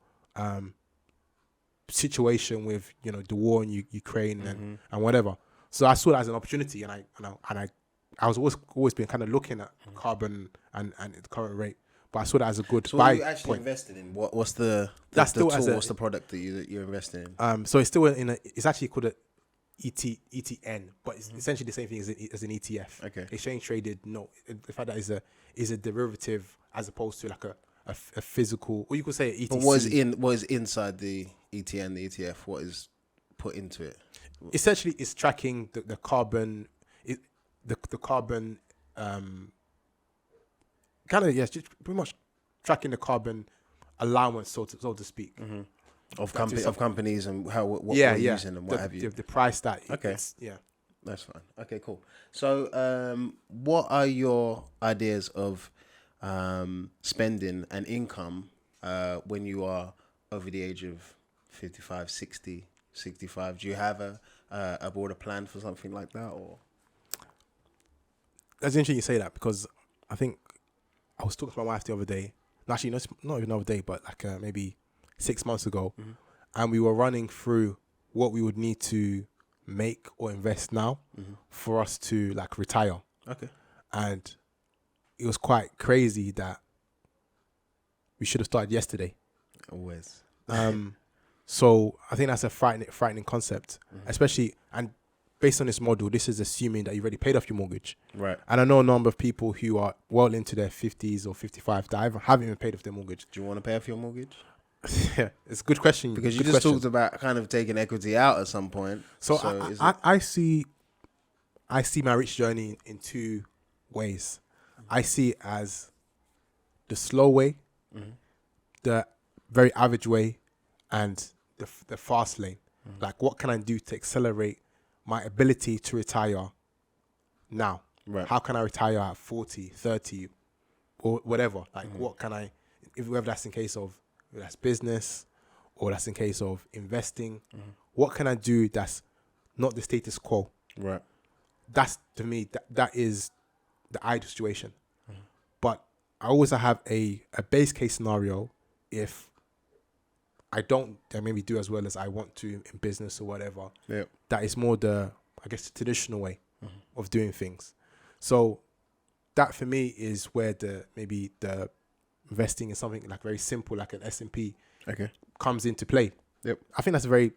Speaker 2: situation with the war in Ukraine and whatever. So I saw that as an opportunity, and I was always been kind of looking at carbon and the current rate, but I saw that as a good buy.
Speaker 3: So what are you actually invested in? What's the product that you're investing in? So
Speaker 2: it's still it's actually called a ETN, but it's essentially the same thing as an ETF.
Speaker 3: Okay.
Speaker 2: Exchange traded note. The fact that is a derivative as opposed to like a physical, or you could say an ETC.
Speaker 3: But what is inside the ETN, the ETF? What is put into it?
Speaker 2: Essentially, it's tracking the carbon, the carbon, kind of, yes, just pretty much tracking the carbon allowance, so to speak,
Speaker 3: of companies and what we're using and what have you.
Speaker 2: The price that
Speaker 3: Okay.
Speaker 2: Yeah.
Speaker 3: That's fine. Okay, cool. So, what are your ideas of spending and income when you are over the age of 55, 60, 65? Do you have a broader plan for something like that, or?
Speaker 2: That's interesting you say that, because I think I was talking to my wife the other day. Actually, not even the other day, but like maybe 6 months ago, and we were running through what we would need to make or invest now for us to like retire.
Speaker 3: Okay.
Speaker 2: And it was quite crazy that we should have started yesterday.
Speaker 3: Always.
Speaker 2: So I think that's a frightening concept, especially, and based on this model, this is assuming that you've already paid off your mortgage.
Speaker 3: Right.
Speaker 2: And I know a number of people who are well into their 50s or 55 that haven't even paid off their mortgage.
Speaker 3: Do you want to pay off your mortgage?
Speaker 2: Yeah, it's a good question.
Speaker 3: Because you just talked about kind of taking equity out at some point.
Speaker 2: So I see my rich journey in two ways. I see it as the slow way, the very average way, and the fast lane. Like, what can I do to accelerate my ability to retire now?
Speaker 3: Right.
Speaker 2: How can I retire at 40, 30, or whatever? Like, what can I, whether that's in case of, whether that's business or that's in case of investing, what can I do that's not the status quo?
Speaker 3: Right.
Speaker 2: That's, to me, that is the ideal situation. But I always have a base case scenario if I don't maybe do as well as I want to in business or whatever.
Speaker 3: Yep.
Speaker 2: That is more the traditional way of doing things. So that for me is where the investing in something like very simple, like an S&P, comes into play.
Speaker 3: Yep.
Speaker 2: I think that's a very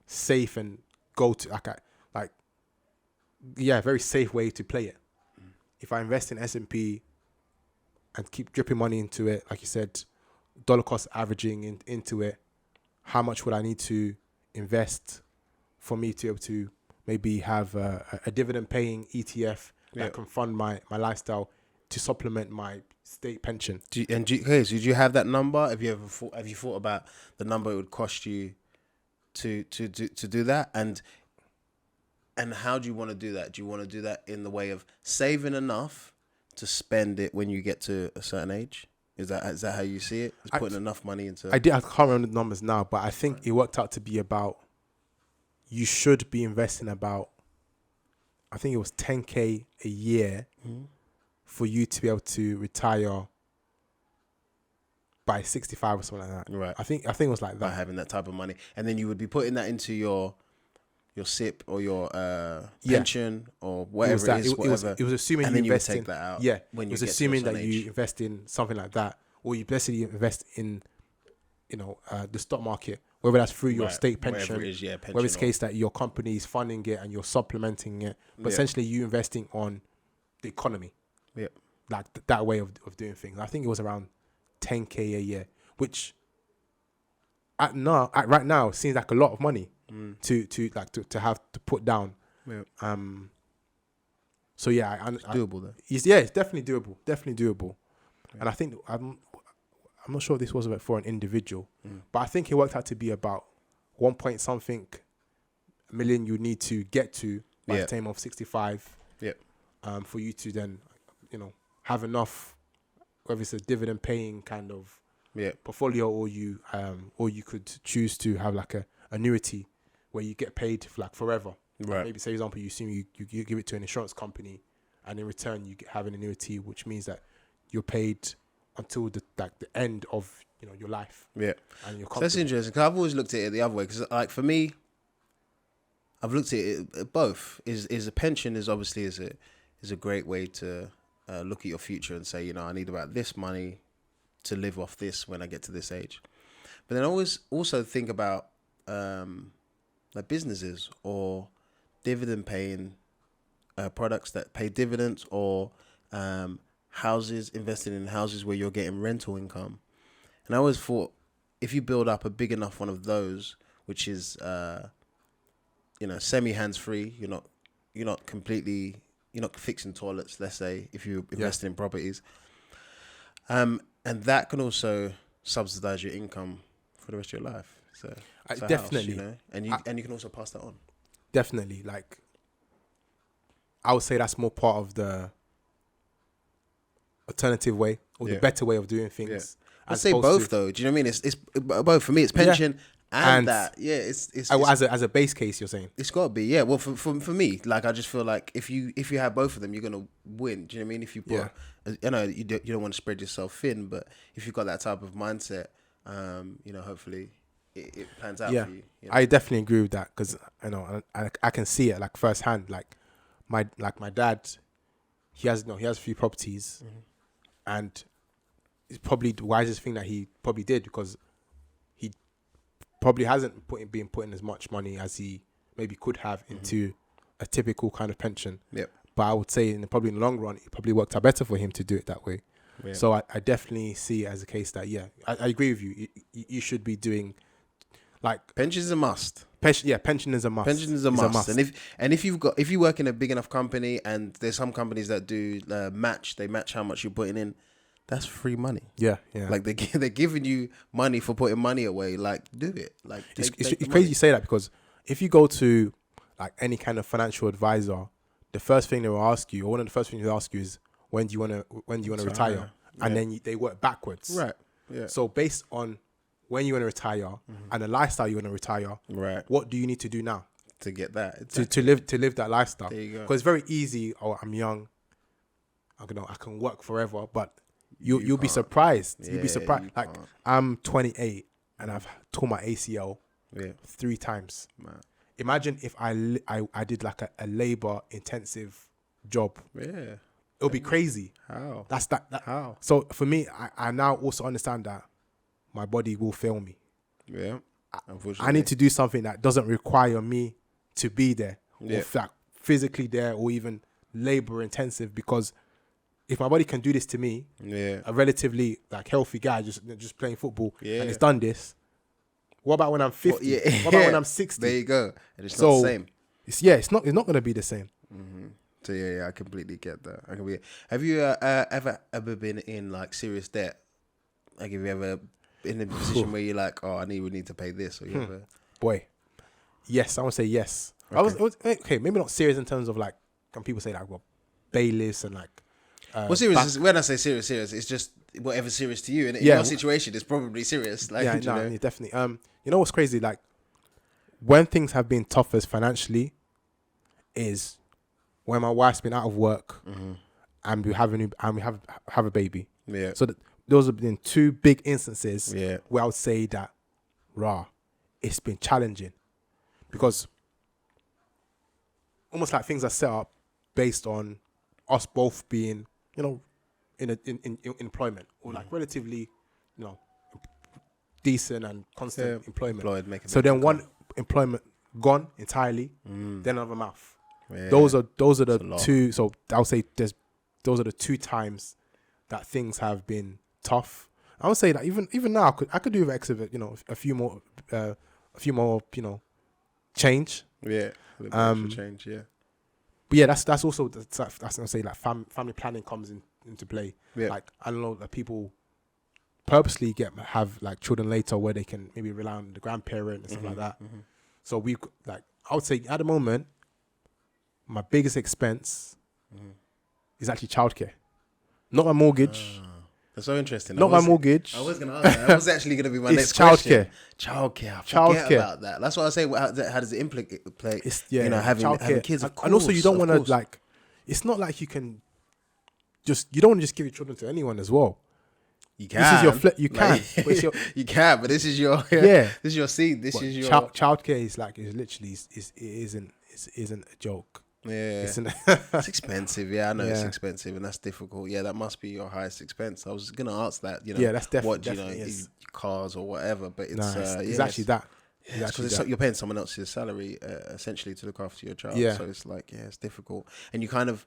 Speaker 2: safe and very safe way to play it. If I invest in S&P and keep dripping money into it, like you said, dollar cost averaging into it, how much would I need to invest for me to be able to maybe have a dividend paying ETF that can fund my lifestyle to supplement my state pension?
Speaker 3: So did you have that number? Have you thought about the number it would cost you to do that? And how do you want to do that? Do you want to do that in the way of saving enough to spend it when you get to a certain age? Is that how you see it? Is putting enough money into?
Speaker 2: I can't remember the numbers now, but I think it worked out to be about, you should be investing about, I think it was 10K a year for you to be able to retire by 65 or something like that.
Speaker 3: Right.
Speaker 2: I think it was like that.
Speaker 3: By having that type of money, and then you would be putting that into your SIP or your pension or whatever it is.
Speaker 2: It was assuming
Speaker 3: and
Speaker 2: you
Speaker 3: then
Speaker 2: invest
Speaker 3: you would take
Speaker 2: in
Speaker 3: that out.
Speaker 2: Yeah,
Speaker 3: when
Speaker 2: it
Speaker 3: you
Speaker 2: was
Speaker 3: get
Speaker 2: assuming
Speaker 3: to a
Speaker 2: that
Speaker 3: certain
Speaker 2: you
Speaker 3: age.
Speaker 2: invest in something like that, or you basically invest in, the stock market, whether that's through your state pension,
Speaker 3: whatever it is, pension,
Speaker 2: whether it's the case that your company is funding it and you're supplementing it, but essentially you investing on the economy.
Speaker 3: Yeah,
Speaker 2: like that way of doing things. I think it was around 10K a year, which right now seems like a lot of money to have to put down.
Speaker 3: Yeah.
Speaker 2: So yeah,
Speaker 3: it's doable though.
Speaker 2: It's definitely doable. Yeah. And I think I'm not sure if this was for an individual, but I think it worked out to be about 1 point something million you need to get to by the time of 65.
Speaker 3: Yeah.
Speaker 2: For you to then, have enough, whether it's a dividend paying kind of portfolio, or you could choose to have like a annuity where you get paid for like forever.
Speaker 3: Right.
Speaker 2: Maybe, say, for example, you assume you give it to an insurance company, and in return you have an annuity, which means that you're paid until the end of your life.
Speaker 3: Yeah.
Speaker 2: And you're
Speaker 3: so that's interesting, because I've always looked at it the other way. Because like for me, I've looked at it both. Is a pension is obviously is a great way to look at your future and say, I need about this money to live off this when I get to this age. But then I always also think about like businesses or dividend paying products that pay dividends, or houses, investing in houses where you're getting rental income. And I always thought, if you build up a big enough one of those, which is, semi hands free, you're not fixing toilets. Let's say if you're investing in properties, and that can also subsidize your income for the rest of your life. So
Speaker 2: definitely,
Speaker 3: house, and you can also pass that on.
Speaker 2: Definitely, like I would say that's more part of the alternative way or the better way of doing things.
Speaker 3: I'd say both though. Do you know what I mean? It's both for me. It's pension and that. Yeah, it's
Speaker 2: as a base case. You're saying
Speaker 3: it's got to be. Yeah. Well, for me, like I just feel like if you have both of them, you're gonna win. Do you know what I mean? If you put, you don't want to spread yourself thin, but if you've got that type of mindset, hopefully it plans out for you.
Speaker 2: I definitely agree with that because I can see it like firsthand. Like my dad, he has a few properties, and it's probably the wisest thing that he probably did because he probably hasn't been putting as much money as he maybe could have into a typical kind of pension.
Speaker 3: Yep.
Speaker 2: But I would say probably in the long run, it probably worked out better for him to do it that way. Yeah. So I definitely see it as a case that, I agree with you. You should be doing like...
Speaker 3: Pension is a must.
Speaker 2: Pension is a must.
Speaker 3: Pension is a must. And if you work in a big enough company and there's some companies that do they match how much you're putting in, that's free money. Yeah. Like they're giving you money for putting money away. Like do it. Like
Speaker 2: it's crazy you say that because if you go to like any kind of financial advisor, the first thing they will ask you, or one of the first things they'll ask you is when do you want to retire, and then they work backwards.
Speaker 3: Right. Yeah.
Speaker 2: So based on when you want to retire and the lifestyle you want to retire,
Speaker 3: right? What
Speaker 2: do you need to do now
Speaker 3: to get that
Speaker 2: exactly. to live that lifestyle?
Speaker 3: There you go.
Speaker 2: Because it's very easy. Oh, I'm young. I can work forever, but you'll be surprised. You'll be surprised. Like I'm 28 and I've torn my ACL 3 times. Man. Imagine if I did like a labor intensive job. Yeah. It'll be crazy.
Speaker 3: How?
Speaker 2: That's that. How? So for me, I now also understand that my body will fail me. Yeah. Unfortunately. I need to do something that doesn't require me to be there. Or like physically there or even labor intensive, because if my body can do this to me, a relatively like healthy guy just playing football and it's done this, what about when I'm 50? What about when I'm 60?
Speaker 3: There you go. And it's not the same.
Speaker 2: It's not going to be the same.
Speaker 3: Mm-hmm. So I completely get that. Have you ever been in like serious debt? Like have you ever in a position where you're like, oh, we need to pay this, or you ever?
Speaker 2: Boy, yes, I would say yes. Okay. Maybe not serious in terms of like, can people say like, well, bailiffs and like.
Speaker 3: Well, serious. When I say serious, it's just whatever serious to you. And in your situation, it's probably serious. Like,
Speaker 2: definitely. You know what's crazy? Like, when things have been toughest financially, is when my wife's been out of work and we have a baby. Yeah. So those have been 2 big instances where I would say that, it's been challenging, because almost like things are set up based on us both being, in employment or like relatively, decent and constant employment. So then one employment gone entirely, then another mouth. Yeah. Those are the 2. So I would say those are the 2 times that things have been tough. I would say that even now I could do with exhibit, a few more, change.
Speaker 3: Yeah. Change. Yeah.
Speaker 2: But yeah, that's also that's gonna say like family planning comes into play. Yeah. Like I don't know that people purposely have like children later where they can maybe rely on the grandparent and stuff like that. Mm-hmm. So I would say at the moment, my biggest expense is actually childcare, not my mortgage.
Speaker 3: That's so interesting.
Speaker 2: Not my mortgage.
Speaker 3: I was going to ask that. That was actually going to be my next question. Childcare. Forget about that. That's what I say. How does it implicate? Having kids, of course.
Speaker 2: And also, you don't want to like. It's not like you can. You don't want to just give your children to anyone as well.
Speaker 3: You can.
Speaker 2: This is your you can.
Speaker 3: You can, but this is your This is your seed. This is your
Speaker 2: childcare. Is literally it isn't a joke.
Speaker 3: Yeah, it's expensive. Yeah, I know it's expensive, and that's difficult. Yeah, that must be your highest expense. I was gonna ask that.
Speaker 2: That's definitely
Speaker 3: cars or whatever. But it's
Speaker 2: it's actually that.
Speaker 3: Yeah, because you're paying someone else's salary essentially to look after your child. Yeah. So it's like it's difficult, and you kind of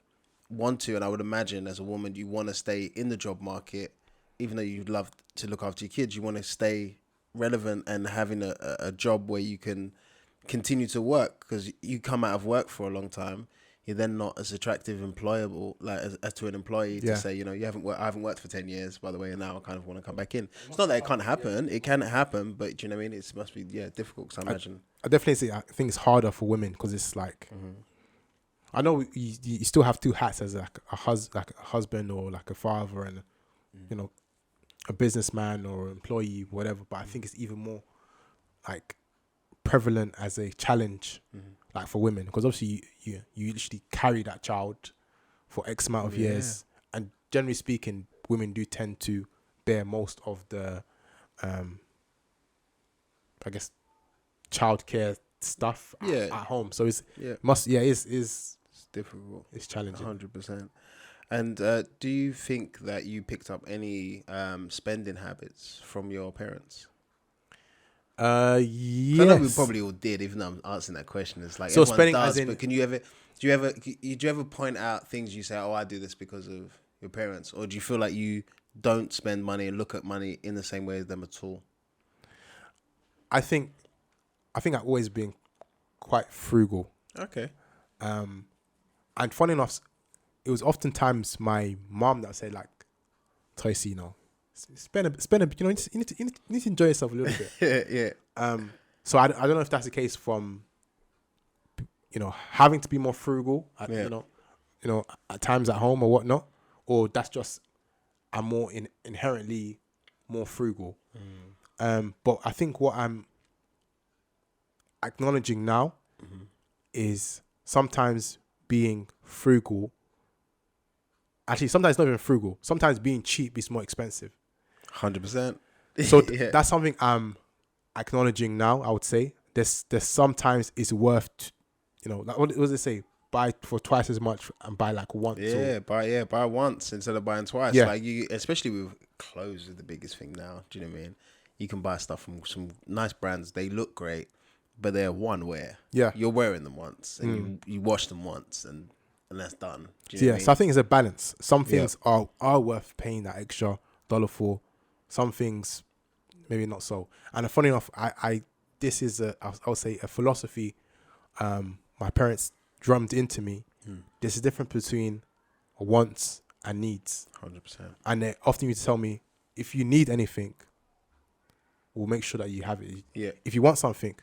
Speaker 3: want to, and I would imagine as a woman, you want to stay in the job market, even though you'd love to look after your kids. You want to stay relevant and having a job where you can continue to work, because you come out of work for a long time. You're then not as attractive, employable, like as to an employee to say, I haven't worked for 10 years, by the way, and now I kind of want to come back in. It's not that it can't happen. It can happen, but do you know what I mean? It must be difficult. Because I imagine.
Speaker 2: I definitely say I think it's harder for women because it's like, I know you still have two hats as like a husband or like a father and a businessman or employee, whatever. But I think it's even more like prevalent as a challenge, like for women, because obviously you literally carry that child for X amount of years, and generally speaking, women do tend to bear most of the, I guess, childcare stuff at home. So it's it's
Speaker 3: difficult.
Speaker 2: It's challenging.
Speaker 3: 100%. And do you think that you picked up any spending habits from your parents?
Speaker 2: Yes.
Speaker 3: I know we probably all did, even though I'm answering that question. It's like,
Speaker 2: so
Speaker 3: everyone
Speaker 2: spending
Speaker 3: does,
Speaker 2: as in,
Speaker 3: but do you ever point out things you say, oh, I do this because of your parents? Or do you feel like you don't spend money and look at money in the same way as them at all?
Speaker 2: I think I've always been quite frugal.
Speaker 3: Okay.
Speaker 2: And funny enough, it was oftentimes my mom that would say, like, Toyosi, spend a you need to enjoy yourself a little bit.
Speaker 3: Yeah.
Speaker 2: So I don't know if that's the case from, having to be more frugal at, at times at home or whatnot, or that's just I'm more inherently more frugal. But I think what I'm acknowledging now is sometimes being frugal. Actually, sometimes not even frugal. Sometimes being cheap is more expensive.
Speaker 3: 100%.
Speaker 2: So that's something I'm acknowledging now. I would say there's sometimes it's worth, like what does it say? Buy for twice as much and buy like once.
Speaker 3: Buy once instead of buying twice.
Speaker 2: Yeah.
Speaker 3: Like especially with clothes is the biggest thing now. Do you know what I mean? You can buy stuff from some nice brands. They look great, but they're one wear. Yeah. You're wearing them once and you wash them once and that's done. Do you know what I mean?
Speaker 2: So I think it's a balance. Some things are worth paying that extra $1 for. Some things maybe not so. And funny enough, this is I'll say a philosophy my parents drummed into me. There's a difference between wants and needs.
Speaker 3: 100%.
Speaker 2: And they often used to tell me, if you need anything, we'll make sure that you have it.
Speaker 3: Yeah.
Speaker 2: If you want something,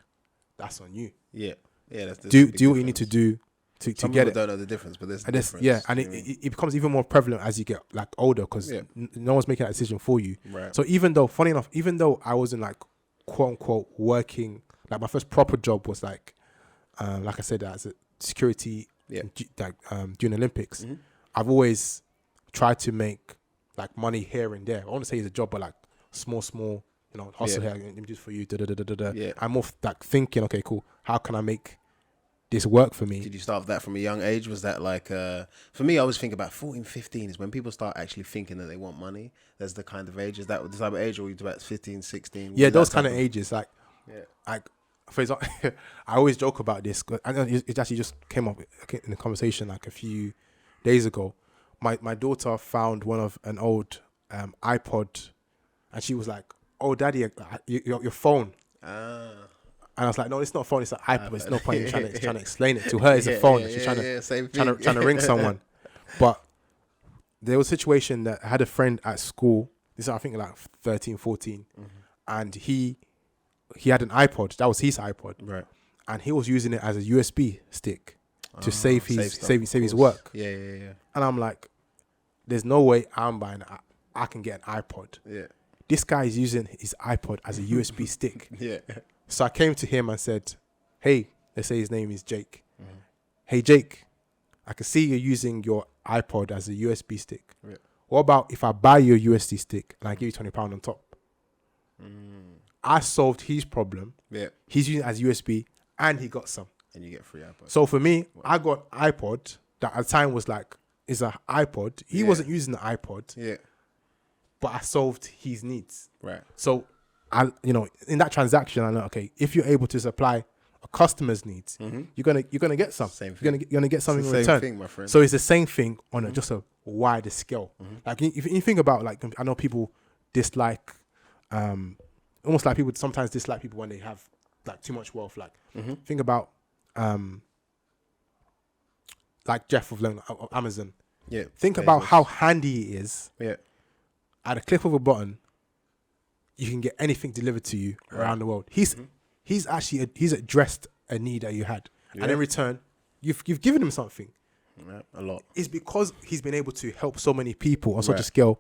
Speaker 2: that's on you.
Speaker 3: Yeah. Yeah. That's
Speaker 2: do what you need to do to
Speaker 3: Some
Speaker 2: get
Speaker 3: people
Speaker 2: it.
Speaker 3: don't know the difference, but there's a difference.
Speaker 2: Yeah, and it becomes even more prevalent as you get like older, because no one's making that decision for you.
Speaker 3: Right.
Speaker 2: So funny enough, even though I wasn't like quote unquote working, like my first proper job was like I said, as a security, during Olympics. I've always tried to make like money here and there. I want to say it's a job, but like small, hustle here, let me do this for you. Yeah. I'm more like thinking, okay, cool. How can I make this work for me?
Speaker 3: Did you start that from a young age? Was that like, for me, I always think about 14, 15 is when people start actually thinking that they want money. That's the kind of age. Is that the type of age, or are you about 15, 16?
Speaker 2: Yeah, those kind of ages. Like, for example, I always joke about this. I know it actually just came up in the conversation like a few days ago. My daughter found an old iPod, and she was like, "Oh, Daddy, your phone." And I was like, "No, it's not a phone. It's an iPod. It's no point in trying to explain it to her. It's a phone. She's trying to ring someone." But there was a situation that I had a friend at school. This is, I think, like 13, 14, and he had an iPod. That was his iPod, right? And he was using it as a USB stick to save his work. Yeah. And I'm like, there's no way I'm buying it. I can get an iPod. Yeah. This guy is using his iPod as a USB stick. Yeah. So I came to him and said, "Hey," let's say his name is Jake. "Hey, Jake, I can see you're using your iPod as a USB stick. Yeah. What about if I buy you a USB stick and I give you £20 on top?" I solved his problem. Yeah. He's using it as USB and he got some.
Speaker 3: And you get free iPod.
Speaker 2: So for me, I got iPod that at the time was like, it's an iPod. He wasn't using the iPod. Yeah. But I solved his needs. Right. So in that transaction, I know, okay, if you're able to supply a customer's needs, you're gonna get some.
Speaker 3: Same
Speaker 2: You're
Speaker 3: thing.
Speaker 2: gonna get something
Speaker 3: It's
Speaker 2: in
Speaker 3: the same
Speaker 2: return.
Speaker 3: thing, my friend.
Speaker 2: So it's the same thing on just a wider scale. Like if you think about, like, I know people dislike, almost like people sometimes dislike people when they have like too much wealth. Like think about like Jeff of Amazon.
Speaker 3: Yeah.
Speaker 2: Think about how handy it is.
Speaker 3: Yeah.
Speaker 2: At a click of a button, you can get anything delivered to you around the world. He's he's addressed a need that you had, and in return, you've given him something.
Speaker 3: Yeah, a lot.
Speaker 2: It's because he's been able to help so many people on such a scale.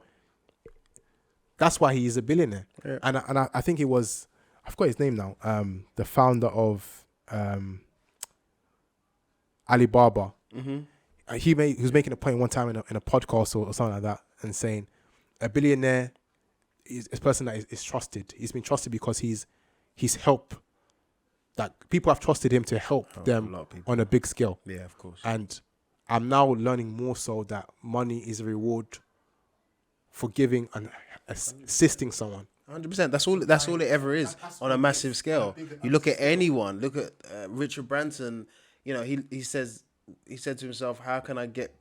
Speaker 2: That's why he is a billionaire. Yeah. And I think it was, I forgot his name now. The founder of Alibaba. He was making a point one time in a podcast or something like that, and saying a billionaire is a person that is trusted. He's been trusted because he's helped. Like, people have trusted him to help them on a big scale.
Speaker 3: Yeah, of course.
Speaker 2: And I'm now learning more so that money is a reward for giving and assisting someone.
Speaker 3: 100%. That's all it ever is on a massive scale. You look at anyone. Look at Richard Branson. You know, he said to himself, "How can I get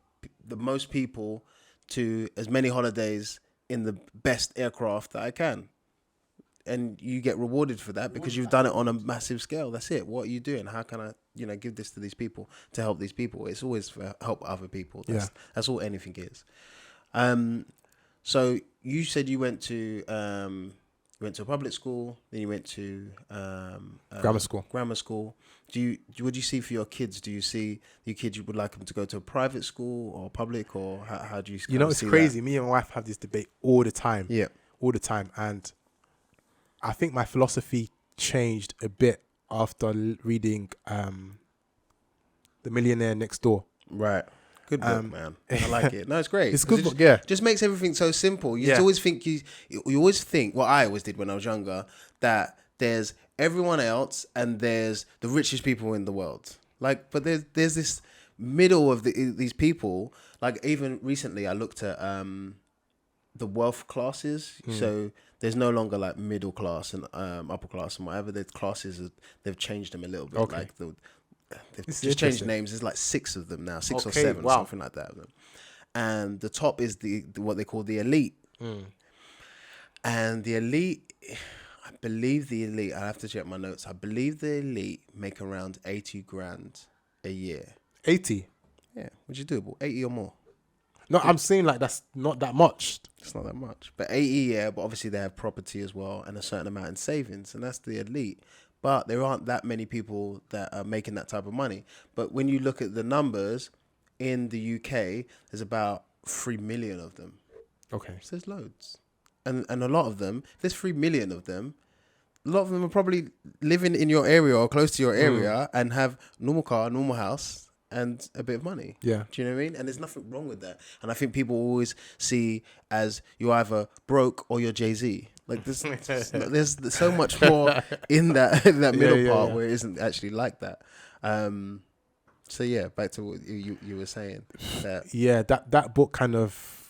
Speaker 3: the most people to as many holidays in the best aircraft that I can?" And you get rewarded for that because you've done it on a massive scale. That's it. What are you doing? How can I, give this to these people to help these people? It's always for help other people. That's all anything is. So you said you went to a public school, then you went to
Speaker 2: Grammar school.
Speaker 3: Grammar school. What do you see for your kids? Do you see your kids? You would like them to go to a private school or public, or how do you?
Speaker 2: It's crazy. Me and my wife have this debate all the time.
Speaker 3: Yeah,
Speaker 2: all the time, and I think my philosophy changed a bit after reading The Millionaire Next Door.
Speaker 3: Right. Good book, man. I like it. No, it's great.
Speaker 2: It's a good book, yeah.
Speaker 3: Just makes everything so simple. You always think you always think, well, I always did when I was younger, that there's everyone else and there's the richest people in the world. Like, but there's this middle of these people. Like, even recently I looked at the wealth classes. So there's no longer like middle class and upper class and whatever. The classes they've changed them a little bit.
Speaker 2: Okay.
Speaker 3: Like they've just changed names. There's like 6 of them now, 6 or 7, something like that. And the top is what they call the elite. And the elite, I believe I have to check my notes. I believe the elite make around 80 grand a year.
Speaker 2: 80?
Speaker 3: Yeah, which is doable. 80 or more.
Speaker 2: No, I'm saying like that's not that much.
Speaker 3: It's not that much. But 80, yeah, but obviously they have property as well and a certain amount in savings, and that's the elite. But there aren't that many people that are making that type of money. But when you look at the numbers, in the UK, there's about 3 million of them.
Speaker 2: Okay.
Speaker 3: So there's loads. And a lot of them, if there's 3 million of them, a lot of them are probably living in your area or close to your area and have normal car, normal house, and a bit of money.
Speaker 2: Yeah.
Speaker 3: Do you know what I mean? And there's nothing wrong with that. And I think people always see as you're either broke or you're Jay-Z. Like there's so much more in that middle part where it isn't actually like that. So yeah, back to what you were saying.
Speaker 2: That book kind of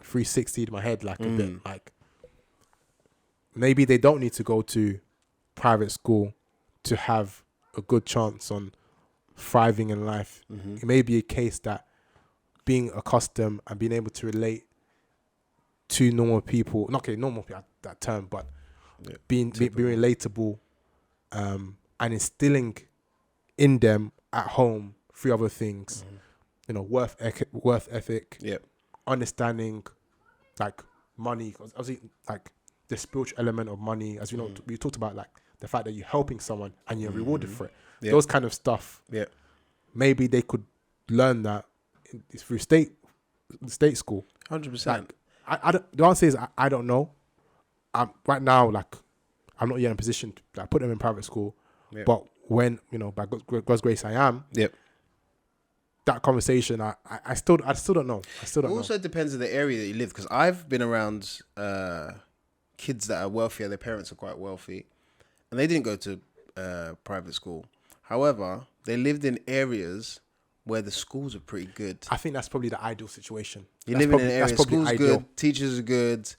Speaker 2: 360'd my head like a bit. Like, maybe they don't need to go to private school to have a good chance on thriving in life. It may be a case that being accustomed and being able to relate to normal people, normal people, that term, but being relatable, and instilling in them at home 3 other things, worth ethic, understanding like money, obviously like the spiritual element of money, as you know, we talked about like the fact that you're helping someone and you're rewarded for it. Those kind of stuff. Yeah. Maybe they could learn that through state school. 100%. Like, the answer is I don't know. Right now, like, I'm not yet in a position to like, put them in private school. Yep. But when, by God's grace, I am. Yep. That conversation, I still don't know. It
Speaker 3: also depends on the area that you live, because I've been around kids that are wealthier. Their parents are quite wealthy, and they didn't go to private school. However, they lived in areas where the schools are pretty good.
Speaker 2: I think that's probably the ideal situation.
Speaker 3: You live in an area, schools are good, teachers are good,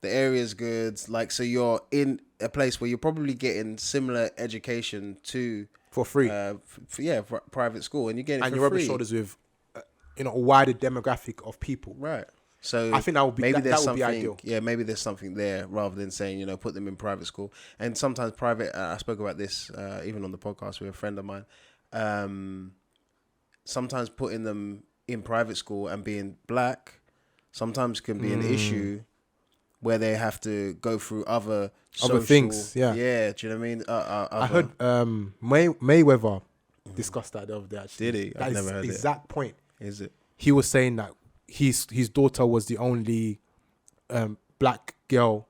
Speaker 3: the area's good. Like, so you're in a place where you're probably getting similar education to
Speaker 2: for free,
Speaker 3: for private school, and you're getting it
Speaker 2: and
Speaker 3: for
Speaker 2: you're rubbing
Speaker 3: free.
Speaker 2: shoulders with, a wider demographic of people.
Speaker 3: Right. So
Speaker 2: I think that would be
Speaker 3: maybe
Speaker 2: that would be ideal.
Speaker 3: Yeah, maybe there's something there rather than saying, put them in private school. And sometimes private. I spoke about this even on the podcast with a friend of mine. Sometimes putting them in private school and being black sometimes can be an issue where they have to go through other
Speaker 2: things. Yeah.
Speaker 3: Yeah. Do you know what I mean?
Speaker 2: I heard Mayweather discussed that the other day. Actually,
Speaker 3: Did he? I've never heard
Speaker 2: exact point.
Speaker 3: Is it?
Speaker 2: He was saying that his daughter was the only black girl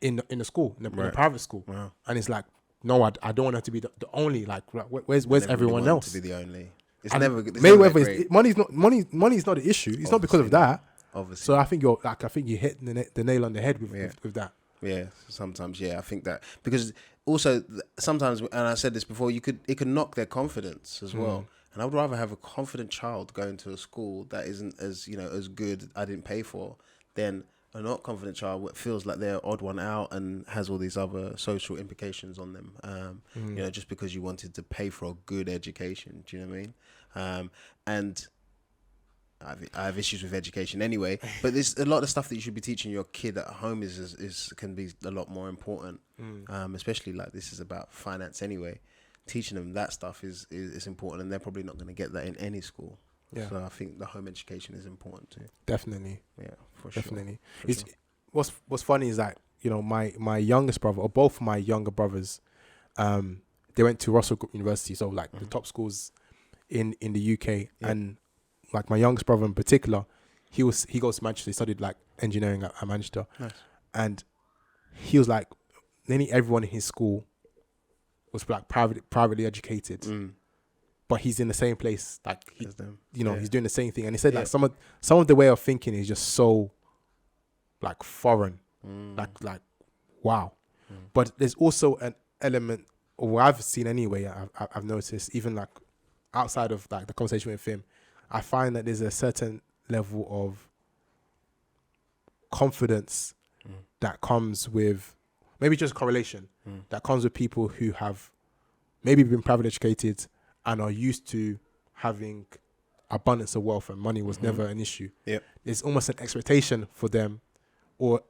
Speaker 2: in the school, in the private school.
Speaker 3: Wow.
Speaker 2: And it's like, no, I don't want her to be the only. Like, where's everyone
Speaker 3: really
Speaker 2: else?
Speaker 3: To be the only. It's
Speaker 2: and
Speaker 3: never.
Speaker 2: Mayweather money's not the issue. It's not because of that.
Speaker 3: Obviously.
Speaker 2: So I think you hit the nail on the head with that.
Speaker 3: Yeah, sometimes. Yeah, I think that because also sometimes, and I said this before, it could knock their confidence as well. And I would rather have a confident child going to a school that isn't as as good, I didn't pay for, than a not confident child that feels like they're odd one out and has all these other social implications on them. Just because you wanted to pay for a good education. Do you know what I mean? And I have issues with education anyway, but there's a lot of stuff that you should be teaching your kid at home can be a lot more important. Especially like this is about finance anyway. Teaching them that stuff is important, and they're probably not going to get that in any school. Yeah. So I think the home education is important too.
Speaker 2: Definitely.
Speaker 3: Yeah, for
Speaker 2: Definitely.
Speaker 3: sure.
Speaker 2: What's funny is that my youngest brother, or both my younger brothers, they went to Russell Group University, so like the top schools in the UK, and like my youngest brother in particular, he goes to Manchester. He studied like engineering at Manchester,
Speaker 3: nice.
Speaker 2: And he was like, nearly everyone in his school was like privately educated, but he's in the same place. Like he's doing the same thing. And he said like some of the way of thinking is just so like foreign, like wow. But there's also an element, or what I've seen anyway. I've noticed even like outside of like the conversation with him, I find that there's a certain level of confidence that comes with maybe just correlation that comes with people who have maybe been privately educated and are used to having abundance of wealth and money was never an issue.
Speaker 3: Yep. There's
Speaker 2: almost an expectation for them, or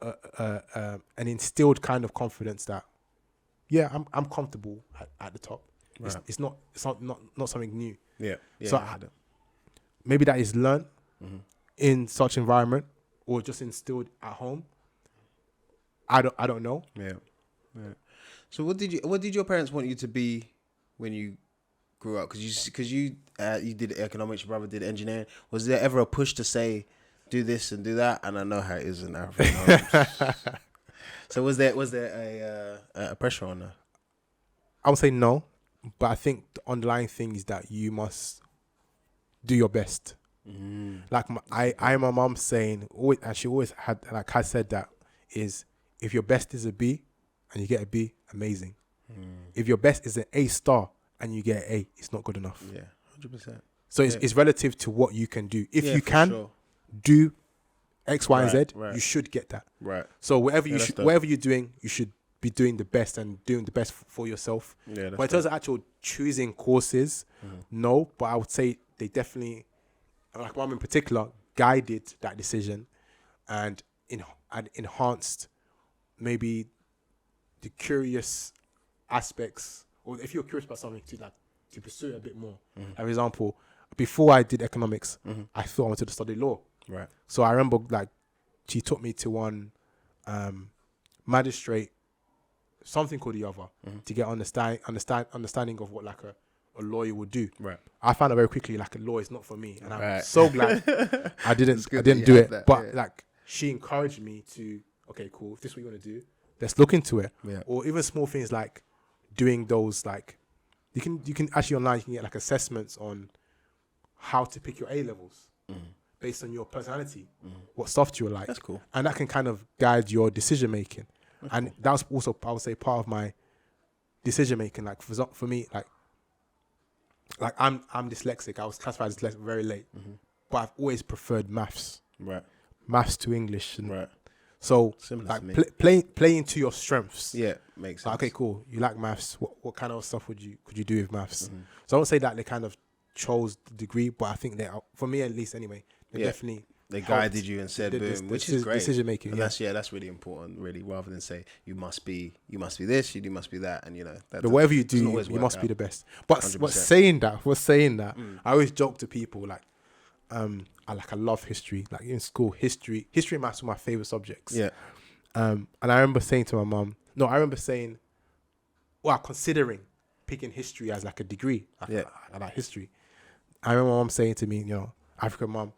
Speaker 2: an instilled kind of confidence that, I'm comfortable at the top. Right. It's not something new.
Speaker 3: Yeah.
Speaker 2: So maybe that is learned in such environment or just instilled at home. I don't know.
Speaker 3: Yeah. So what did your parents want you to be when you grew up? Because you did economics, your brother did engineering. Was there ever a push to say, do this and do that? And I know how it is in Africa. So was there a pressure on her?
Speaker 2: I would say no, but I think the underlying thing is that you must do your best. Like my mom saying, always, and she always has said that, is if your best is a B and you get a B, amazing. If your best is an A star and you get an A, it's not good enough.
Speaker 3: Yeah, 100%.
Speaker 2: So it's relative to what you can do. If you can do X, Y, and Z, you should get that. Right. So whatever you're doing, you should be doing the best and doing the best for yourself. Yeah. But in terms of actual choosing courses, no. But I would say they definitely, like mom in particular, guided that decision and enhanced maybe the curious aspects, or if you're curious about something, to pursue it a bit more. For example, before I did economics, I thought I wanted to study law. Right. So I remember like she took me to one magistrate, something called E004, to get understanding of what like a lawyer would do. Right. I found out very quickly like a law is not for me, and I'm so glad I didn't do it. But like she encouraged me to, okay, cool. If this is what you want to do, let's look into it. Yeah. Or even small things like doing those, like you can actually online you can get like assessments on how to pick your A levels based on your personality, what soft you're like. That's cool. And that can kind of guide your decision making. And that was also, I would say, part of my decision making. Like for me, like I'm dyslexic. I was classified as dyslexic very late, but I've always preferred maths. Right. Maths to English. And So
Speaker 3: Similar
Speaker 2: like
Speaker 3: to me.
Speaker 2: playing to your strengths.
Speaker 3: Yeah, makes sense.
Speaker 2: Like, okay, cool. You like maths. What kind of stuff could you do with maths?
Speaker 3: Mm-hmm.
Speaker 2: So I don't say that they kind of chose the degree, but I think they are, for me at least anyway, they definitely
Speaker 3: they
Speaker 2: helped
Speaker 3: guided you and said boom, which is great.
Speaker 2: Decision making.
Speaker 3: And that's really important, really, rather than say you must be this, you must be that, and you know that.
Speaker 2: But whatever you
Speaker 3: doesn't
Speaker 2: do,
Speaker 3: always
Speaker 2: you
Speaker 3: work
Speaker 2: must
Speaker 3: out.
Speaker 2: be the best. But
Speaker 3: 100%.
Speaker 2: saying that, I always joke to people like, I love history. Like in school, history and maths were my favorite subjects.
Speaker 3: Yeah.
Speaker 2: And I remember saying to my mum, considering picking history as like a degree. I like history. I remember my mum saying to me, African mum,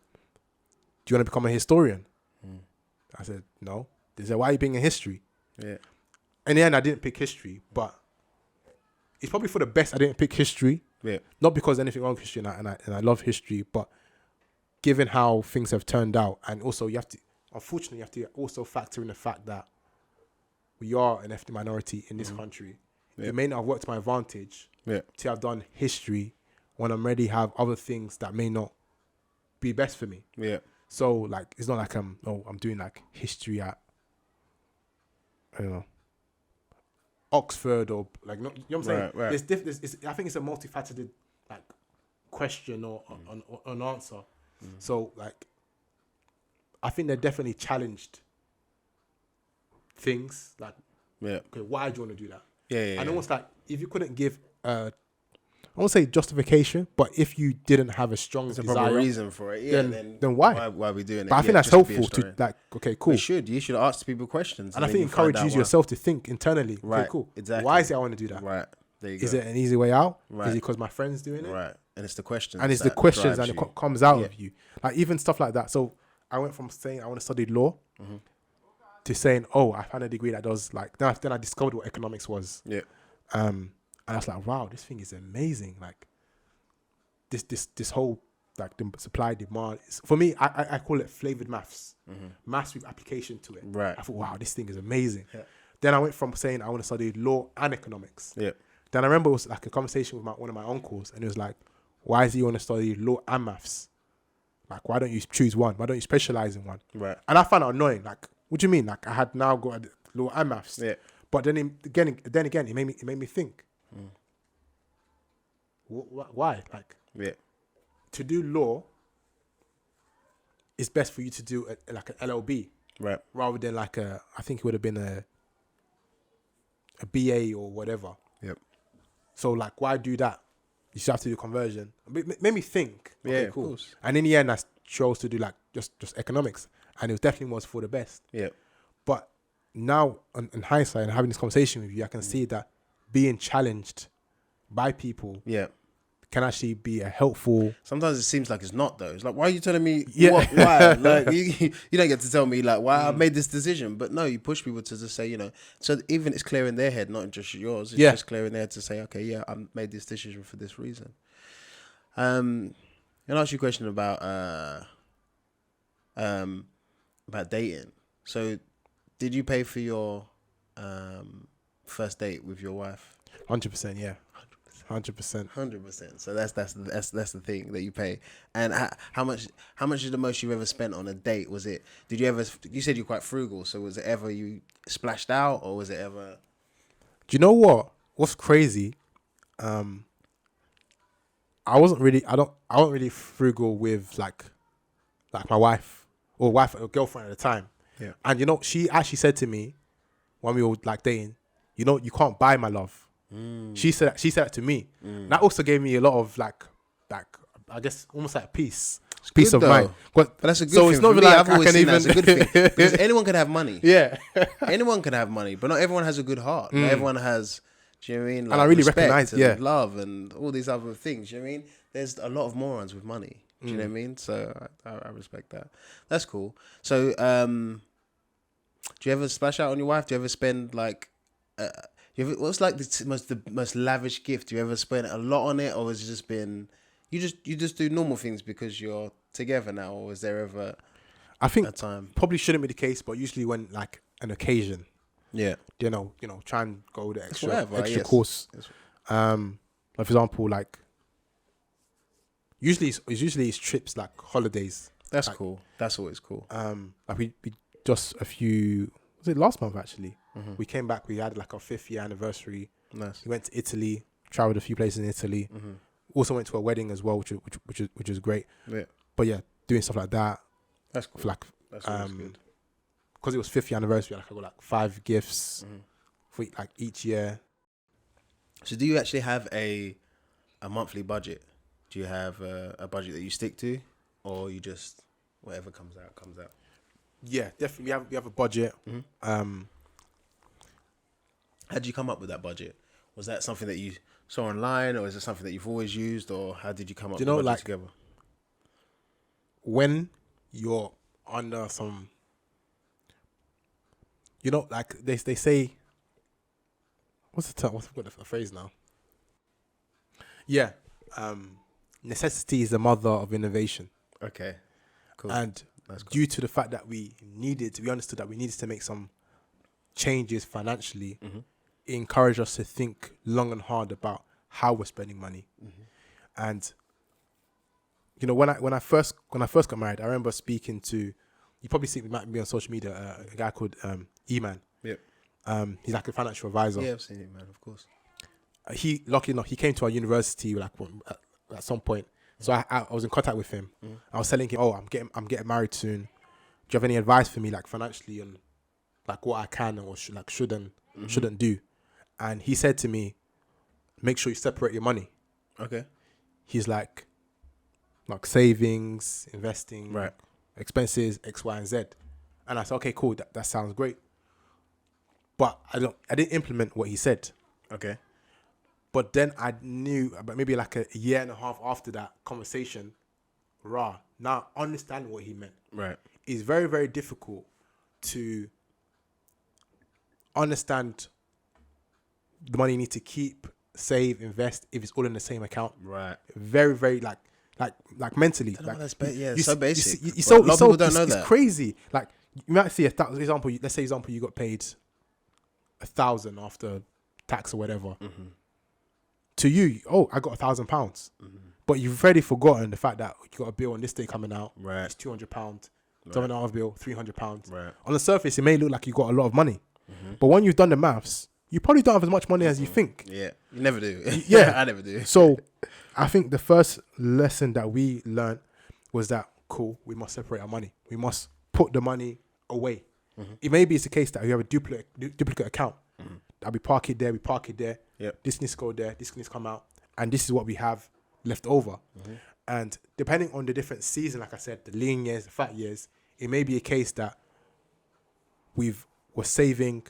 Speaker 2: do you want to become a historian? I said, no. They said, why are you being in history?
Speaker 3: Yeah.
Speaker 2: In the end, I didn't pick history, but it's probably for the best I didn't pick history.
Speaker 3: Yeah.
Speaker 2: Not because anything wrong with history, and I love history, but given how things have turned out, and also you have to also factor in the fact that we are an ethnic minority in this country.
Speaker 3: Yeah.
Speaker 2: It may not have worked to my advantage to have done history when I'm already have other things that may not be best for me.
Speaker 3: Yeah.
Speaker 2: So like, it's not like I'm doing like history at, I don't know, Oxford or like, you know what I'm saying?
Speaker 3: Right.
Speaker 2: I think it's a multifaceted like question or an answer. So like, I think they're definitely challenged things like, okay, why do you want to do that? And almost like, if you couldn't give I won't say justification, but if you didn't have a strong
Speaker 3: There's a
Speaker 2: desire,
Speaker 3: proper reason for it. Yeah.
Speaker 2: Then why?
Speaker 3: Why are we doing it?
Speaker 2: But I think that's
Speaker 3: just be a
Speaker 2: helpful to
Speaker 3: story.
Speaker 2: like, okay, cool.
Speaker 3: You should ask people questions,
Speaker 2: And I
Speaker 3: then
Speaker 2: think
Speaker 3: you find
Speaker 2: encourage
Speaker 3: out
Speaker 2: you yourself to think internally.
Speaker 3: Right,
Speaker 2: Okay, cool.
Speaker 3: exactly.
Speaker 2: Why is it I want to do that?
Speaker 3: Right. There you go.
Speaker 2: Is it an easy way out?
Speaker 3: Right.
Speaker 2: Is it because my friend's doing it?
Speaker 3: Right. And it's the questions.
Speaker 2: And it's the
Speaker 3: that
Speaker 2: questions
Speaker 3: drives
Speaker 2: and
Speaker 3: you.
Speaker 2: it comes out of you. Like even stuff like that. So I went from saying I want to study law to saying, oh, I found a degree that does like, then I discovered what economics was.
Speaker 3: Yeah.
Speaker 2: And I was like, wow, this thing is amazing. Like this whole like the supply demand. For me, I call it flavored maths. Maths with application to it.
Speaker 3: Right.
Speaker 2: I thought, wow, this thing is amazing.
Speaker 3: Yeah.
Speaker 2: Then I went from saying I want to study law and economics.
Speaker 3: Yeah.
Speaker 2: Then I remember it was like a conversation with one of my uncles, and it was like, why does he want to study law and maths? Like, why don't you choose one? Why don't you specialize in one?
Speaker 3: Right.
Speaker 2: And I found it annoying. Like, what do you mean? Like, I had now got law and maths.
Speaker 3: Yeah.
Speaker 2: But then again, it made me think. Why? Like,
Speaker 3: Yeah.
Speaker 2: to do law, it's best for you to do like an LLB,
Speaker 3: Right.
Speaker 2: rather than like I think it would have been a BA or whatever.
Speaker 3: Yep.
Speaker 2: So like, why do that? You still have to do conversion. It made me think.
Speaker 3: Yeah,
Speaker 2: Okay,
Speaker 3: of
Speaker 2: cool.
Speaker 3: course.
Speaker 2: And in the end, I chose to do like just economics, and it definitely was for the best.
Speaker 3: Yeah.
Speaker 2: But now, in hindsight, and having this conversation with you, I can see that being challenged by people
Speaker 3: Yeah.
Speaker 2: can actually be a helpful.
Speaker 3: Sometimes it seems like it's not though. It's like, why are you telling me
Speaker 2: Yeah.
Speaker 3: why? Like you don't get to tell me like why I made this decision. But no, you push people to just say, so even it's clear in their head, not just yours. It's just clear in there to say, okay, yeah, I made this decision for this reason. I'll ask you a question about dating. So did you pay for your first date with your wife?
Speaker 2: 100%, yeah. 100%.
Speaker 3: 100%. So that's the thing that you pay. And how much is the most you've ever spent on a date? You said you're quite frugal, so was it ever you splashed out, or was it ever?
Speaker 2: Do you know what's crazy? I wasn't really frugal with like my wife or girlfriend at the time.
Speaker 3: Yeah.
Speaker 2: And she actually said to me when we were like dating, you can't buy my love. She said that to me. That also gave me a lot of like I guess almost like peace of mind. But
Speaker 3: that's a good
Speaker 2: so
Speaker 3: thing.
Speaker 2: it's not
Speaker 3: For
Speaker 2: really
Speaker 3: me,
Speaker 2: like
Speaker 3: I've always seen that as a good thing, because anyone can have money.
Speaker 2: Yeah.
Speaker 3: Anyone can have money, but not everyone has a good heart. Not everyone has. Do you know what I mean? Like,
Speaker 2: and I really
Speaker 3: respect
Speaker 2: recognize,
Speaker 3: and love and all these other things. Do you know what I mean? There's a lot of morons with money. Do you know what I mean? So I respect that. That's cool. So do you ever splash out on your wife? Do you ever spend like? What's like the most lavish gift? Do you ever spend a lot on it, or has it just been you just do normal things because you're together now, or is there ever?
Speaker 2: I think
Speaker 3: a time
Speaker 2: probably shouldn't be the case, but usually when like an occasion,
Speaker 3: yeah,
Speaker 2: try and go the extra
Speaker 3: whatever, yes.
Speaker 2: course.
Speaker 3: Yes.
Speaker 2: Like for example, like usually it's trips like holidays.
Speaker 3: That's
Speaker 2: like,
Speaker 3: cool. That's always cool.
Speaker 2: Like we just was it last month actually? We came back. We had like our 5th year anniversary.
Speaker 3: Nice.
Speaker 2: We went to Italy, traveled a few places in Italy. Also went to a wedding as well, which is great.
Speaker 3: Yeah.
Speaker 2: But yeah, doing stuff like that.
Speaker 3: That's cool.
Speaker 2: For like,
Speaker 3: That's always good.
Speaker 2: because it was 5th year anniversary. Like I got like 5 gifts for like each year.
Speaker 3: So do you actually have a monthly budget? Do you have a budget that you stick to, or you just whatever comes out comes out?
Speaker 2: Yeah, definitely. We have a budget.
Speaker 3: How did you come up with that budget? Was that something that you saw online, or is it something that you've always used, or how did you come up with the budget together?
Speaker 2: When you're under some, like they say, what's the term? What's the phrase now? Yeah, necessity is the mother of innovation.
Speaker 3: Okay, cool.
Speaker 2: And due to the fact that we understood that we needed to make some changes financially, it encouraged us to think long and hard about how we're spending money. And when I first got married, I remember speaking to, you probably see me might be on social media, a guy called E-Man.
Speaker 3: Yep.
Speaker 2: He's like a financial advisor.
Speaker 3: Yeah, I've seen it, man. Of course.
Speaker 2: He, lucky enough, he came to our university like at some point. So I was in contact with him. I was telling him, I'm getting married soon. Do you have any advice for me, like financially, and like what I can or shouldn't do? And he said to me, make sure you separate your money.
Speaker 3: Okay.
Speaker 2: He's like savings, investing,
Speaker 3: right,
Speaker 2: expenses, X, Y, and Z. And I said, okay, cool, that sounds great. But I didn't implement what he said.
Speaker 3: Okay.
Speaker 2: But then I knew about maybe like a year and a half after that conversation, now understanding what he meant.
Speaker 3: Right.
Speaker 2: It's very, very difficult to understand the money you need to keep, save, invest if it's all in the same account.
Speaker 3: Right.
Speaker 2: Very, very like mentally.
Speaker 3: I don't know,
Speaker 2: like
Speaker 3: it's so basic.
Speaker 2: A lot
Speaker 3: of people don't know that.
Speaker 2: It's crazy. Like you might see example. Let's say you got paid 1,000 after tax or whatever. To you, I got £1,000, but you've already forgotten the fact that you got a bill on this day coming out.
Speaker 3: Right.
Speaker 2: It's £200. $7.5 bill, £300.
Speaker 3: Right.
Speaker 2: On the surface, it may look like you got a lot of money, but when you've done the maths, you probably don't have as much money as you think.
Speaker 3: Yeah, you never do.
Speaker 2: Yeah,
Speaker 3: I never do.
Speaker 2: So, I think the first lesson that we learned was that we must separate our money. We must put the money away. It may be it's the case that you have a duplicate account. That we park it there, Yep. This needs to go there, this needs to come out, and this is what we have left over. And depending on the different season, like I said, the lean years, the fat years, it may be a case that we're saving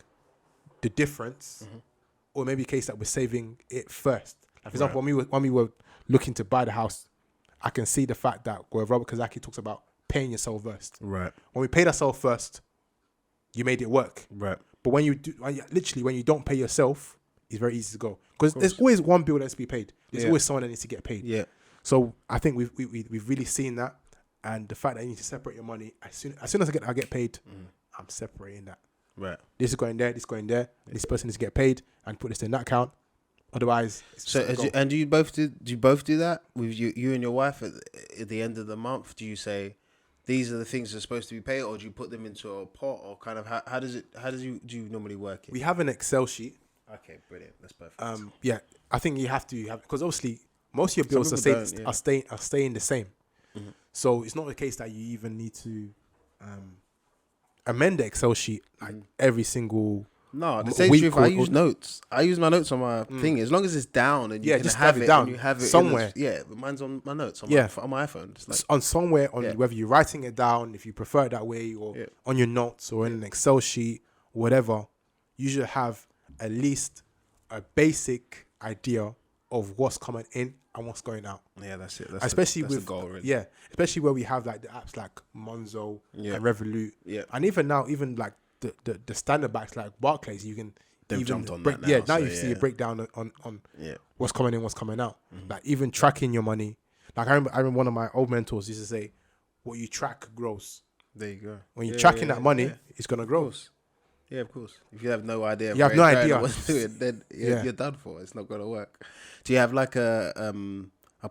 Speaker 2: the difference, or maybe a case that we're saving it first. Like for example, when we were looking to buy the house, I can see the fact that where Robert Kiyosaki talks about paying yourself first.
Speaker 3: Right.
Speaker 2: When we paid ourselves first, you made it work.
Speaker 3: Right.
Speaker 2: But when you don't pay yourself, it's very easy to go, because there's always one bill that needs to be paid. There's always someone that needs to get paid. Yeah. So I think we've really seen that, and the fact that you need to separate your money as soon as I get paid, I'm separating that.
Speaker 3: Right.
Speaker 2: This is going there. This is going there. Yeah. This person needs to get paid and put this in that account. Otherwise,
Speaker 3: do you both do that with you and your wife at the end of the month? Do you say these are the things that are supposed to be paid, or do you put them into a pot, or kind of how do you normally work it?
Speaker 2: We have an Excel sheet.
Speaker 3: Okay, brilliant. That's perfect.
Speaker 2: Yeah, I think you have to have, because obviously most of your bills are staying the same. So it's not the case that you even need to amend the Excel sheet like every single.
Speaker 3: No, the same truth. I use notes. I use my notes on my thing. As long as it's down and you can
Speaker 2: just
Speaker 3: have it
Speaker 2: down.
Speaker 3: And you have it
Speaker 2: somewhere.
Speaker 3: But mine's on my notes on my iPhone. It's like,
Speaker 2: on somewhere on whether you're writing it down, if you prefer it that way, or on your notes or in an Excel sheet, whatever. You should have at least a basic idea of what's coming in and what's going out.
Speaker 3: Yeah, that's it.
Speaker 2: Especially
Speaker 3: that's the goal, really.
Speaker 2: Yeah, especially where we have like the apps like Monzo and Revolut. Yeah, and even now, even like the standard banks like Barclays, you can
Speaker 3: jumped on
Speaker 2: break,
Speaker 3: that now.
Speaker 2: Now you see a breakdown on what's coming in, what's coming out. Like even tracking your money. Like I remember one of my old mentors used to say, "What you track grows."
Speaker 3: There you go.
Speaker 2: When you're tracking that money, it's gonna grow.
Speaker 3: Yeah, of course. If you have no idea,
Speaker 2: you have no idea
Speaker 3: what's doing, then you're done for. It's not gonna work. Do you have like a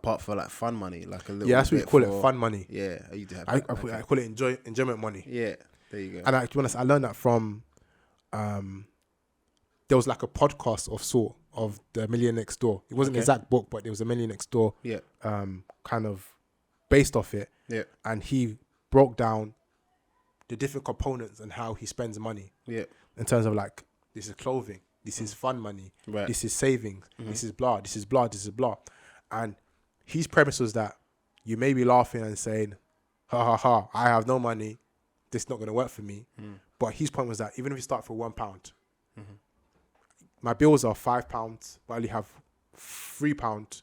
Speaker 3: part for like fun money, like a little?
Speaker 2: Yeah, that's what we call it, fun money.
Speaker 3: Yeah, you do have.
Speaker 2: I call it enjoyment money.
Speaker 3: Yeah. There you go.
Speaker 2: And to be honest, I learned that from there was like a podcast of sort of the Million Next Door. It wasn't an exact book, but there was a Million Next Door.
Speaker 3: Yeah.
Speaker 2: Kind of based off it.
Speaker 3: Yeah.
Speaker 2: And he broke down the different components and how he spends money.
Speaker 3: Yeah.
Speaker 2: In terms of like, this is clothing, this is fun money,
Speaker 3: Right.
Speaker 2: this is savings, this is blah, this is blah, this is blah. And his premise was that you may be laughing and saying, ha ha ha, I have no money, this is not going to work for me. But his point was that even if you start for £1, my bills are £5, but I only have £3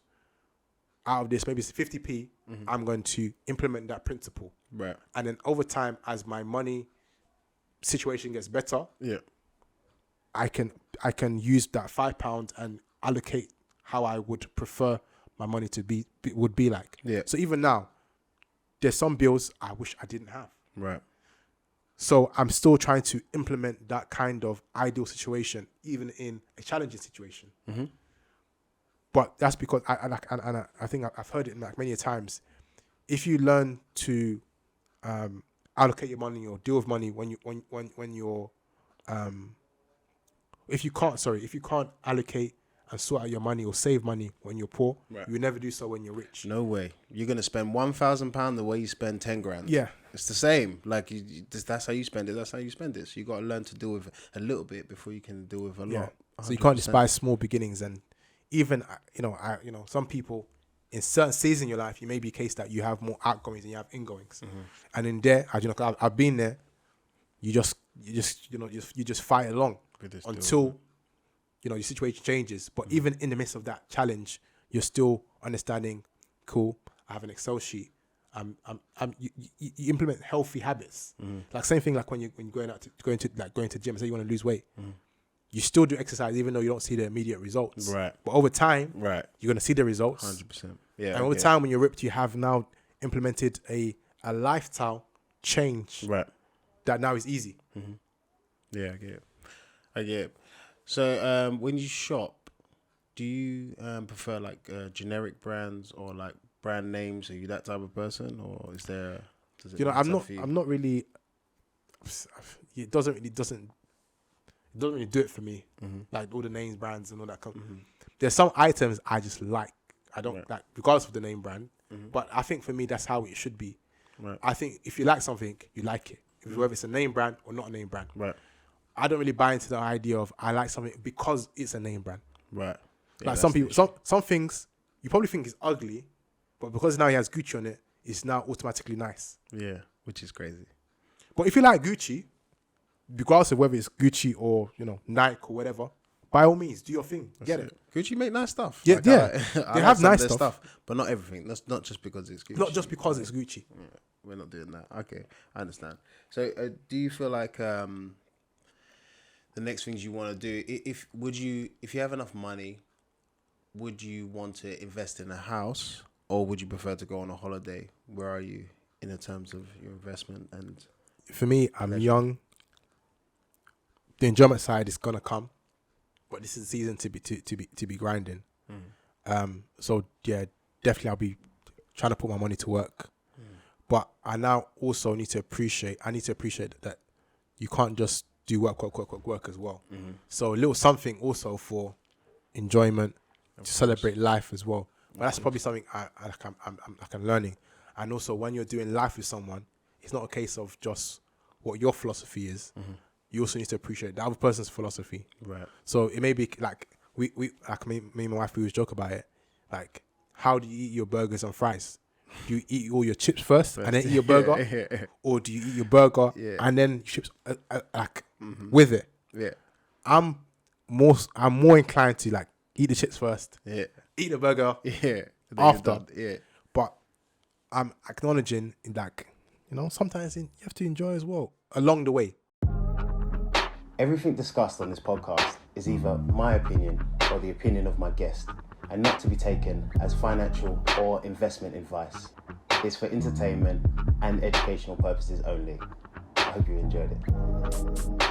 Speaker 2: out of this, maybe it's 50p, I'm going to implement that principle.
Speaker 3: Right.
Speaker 2: And then over time, as my money situation gets better,
Speaker 3: Yeah.
Speaker 2: I can use that £5 and allocate how I would prefer my money to be like.
Speaker 3: Yeah.
Speaker 2: So even now, there's some bills I wish I didn't have.
Speaker 3: Right.
Speaker 2: So I'm still trying to implement that kind of ideal situation, even in a challenging situation. But that's because I think I've heard it like many times. If you learn to allocate your money or deal with money when you're if you can't allocate and sort out your money or save money when you're poor,
Speaker 3: Right.
Speaker 2: you will never do so when you're rich.
Speaker 3: No way. You're gonna spend £1,000 the way you spend 10 grand.
Speaker 2: Yeah.
Speaker 3: It's the same. Like that's how you spend it. That's how you spend it. So you got to learn to deal with a little bit before you can deal with a
Speaker 2: Yeah.
Speaker 3: lot.
Speaker 2: So you can't
Speaker 3: 100%.
Speaker 2: despise small beginnings, and even some people in certain seasons in your life, you may be a case that you have more outgoings than you have ingoings, and in there, I've been there. You just fight along
Speaker 3: We just
Speaker 2: until your situation changes. But even in the midst of that challenge, you're still understanding. Cool, I have an Excel sheet. You implement healthy habits. Like same thing like when you're going to the gym and say you want to lose weight. You still do exercise even though you don't see the immediate results.
Speaker 3: Right.
Speaker 2: But over time,
Speaker 3: Right.
Speaker 2: you're gonna see the results.
Speaker 3: 100%. Yeah.
Speaker 2: And over time, when you're ripped, you have now implemented a lifestyle change
Speaker 3: Right.
Speaker 2: that now is easy.
Speaker 3: Yeah, I get it. So when you shop, do you prefer like generic brands or like brand names? Are you that type of person, or is there? Does it
Speaker 2: I'm
Speaker 3: matter for you?
Speaker 2: not really. It doesn't really do it for me. Like all the names, brands, and all that. There's some items I just like. I don't like, regardless of the name brand. But I think for me, that's how it should be.
Speaker 3: Right.
Speaker 2: I think if you like something, you like it. Whether it's a name brand or not a name brand.
Speaker 3: Right.
Speaker 2: I don't really buy into the idea of I like something because it's a name brand.
Speaker 3: Right. Yeah,
Speaker 2: Like some people, some things you probably think is ugly, but because now he has Gucci on it, it's now automatically nice.
Speaker 3: Yeah, which is crazy.
Speaker 2: But if you like Gucci, regardless of whether it's Gucci or Nike or whatever, by all means, do your thing. Get it.
Speaker 3: Gucci make nice stuff.
Speaker 2: Yeah,
Speaker 3: Like,
Speaker 2: yeah.
Speaker 3: I
Speaker 2: They
Speaker 3: like
Speaker 2: have
Speaker 3: some of
Speaker 2: nice
Speaker 3: their
Speaker 2: stuff.
Speaker 3: but not everything. That's not just because it's Gucci.
Speaker 2: Not just because it's Gucci.
Speaker 3: Yeah, we're not doing that. Okay, I understand. So, do you feel like the next things you want to do, if you have enough money, would you want to invest in a house, or would you prefer to go on a holiday? Where are you in the terms of your investment? And
Speaker 2: For me, I'm young. The enjoyment side is gonna come, but this is the season to be grinding. So yeah, definitely I'll be trying to put my money to work. But I now also need to appreciate. I need to appreciate that you can't just do work as well. So a little something also for enjoyment, to celebrate life as well. But that's probably something I'm learning. And also, when you're doing life with someone, it's not a case of just what your philosophy is. You also need to appreciate the other person's philosophy.
Speaker 3: right,
Speaker 2: So it may be like we like me and my wife, we always joke about it. Like, how do you eat your burgers and fries? Do you eat all your chips first and then eat your burger, or do you eat your burger and then chips with it?
Speaker 3: Yeah,
Speaker 2: I'm more inclined to like eat the chips first,
Speaker 3: yeah,
Speaker 2: eat the burger
Speaker 3: yeah.
Speaker 2: after.
Speaker 3: Yeah,
Speaker 2: But I'm acknowledging like sometimes you have to enjoy as well along the way.
Speaker 1: Everything discussed on this podcast is either my opinion or the opinion of my guest, and not to be taken as financial or investment advice. It's for entertainment and educational purposes only. I hope you enjoyed it.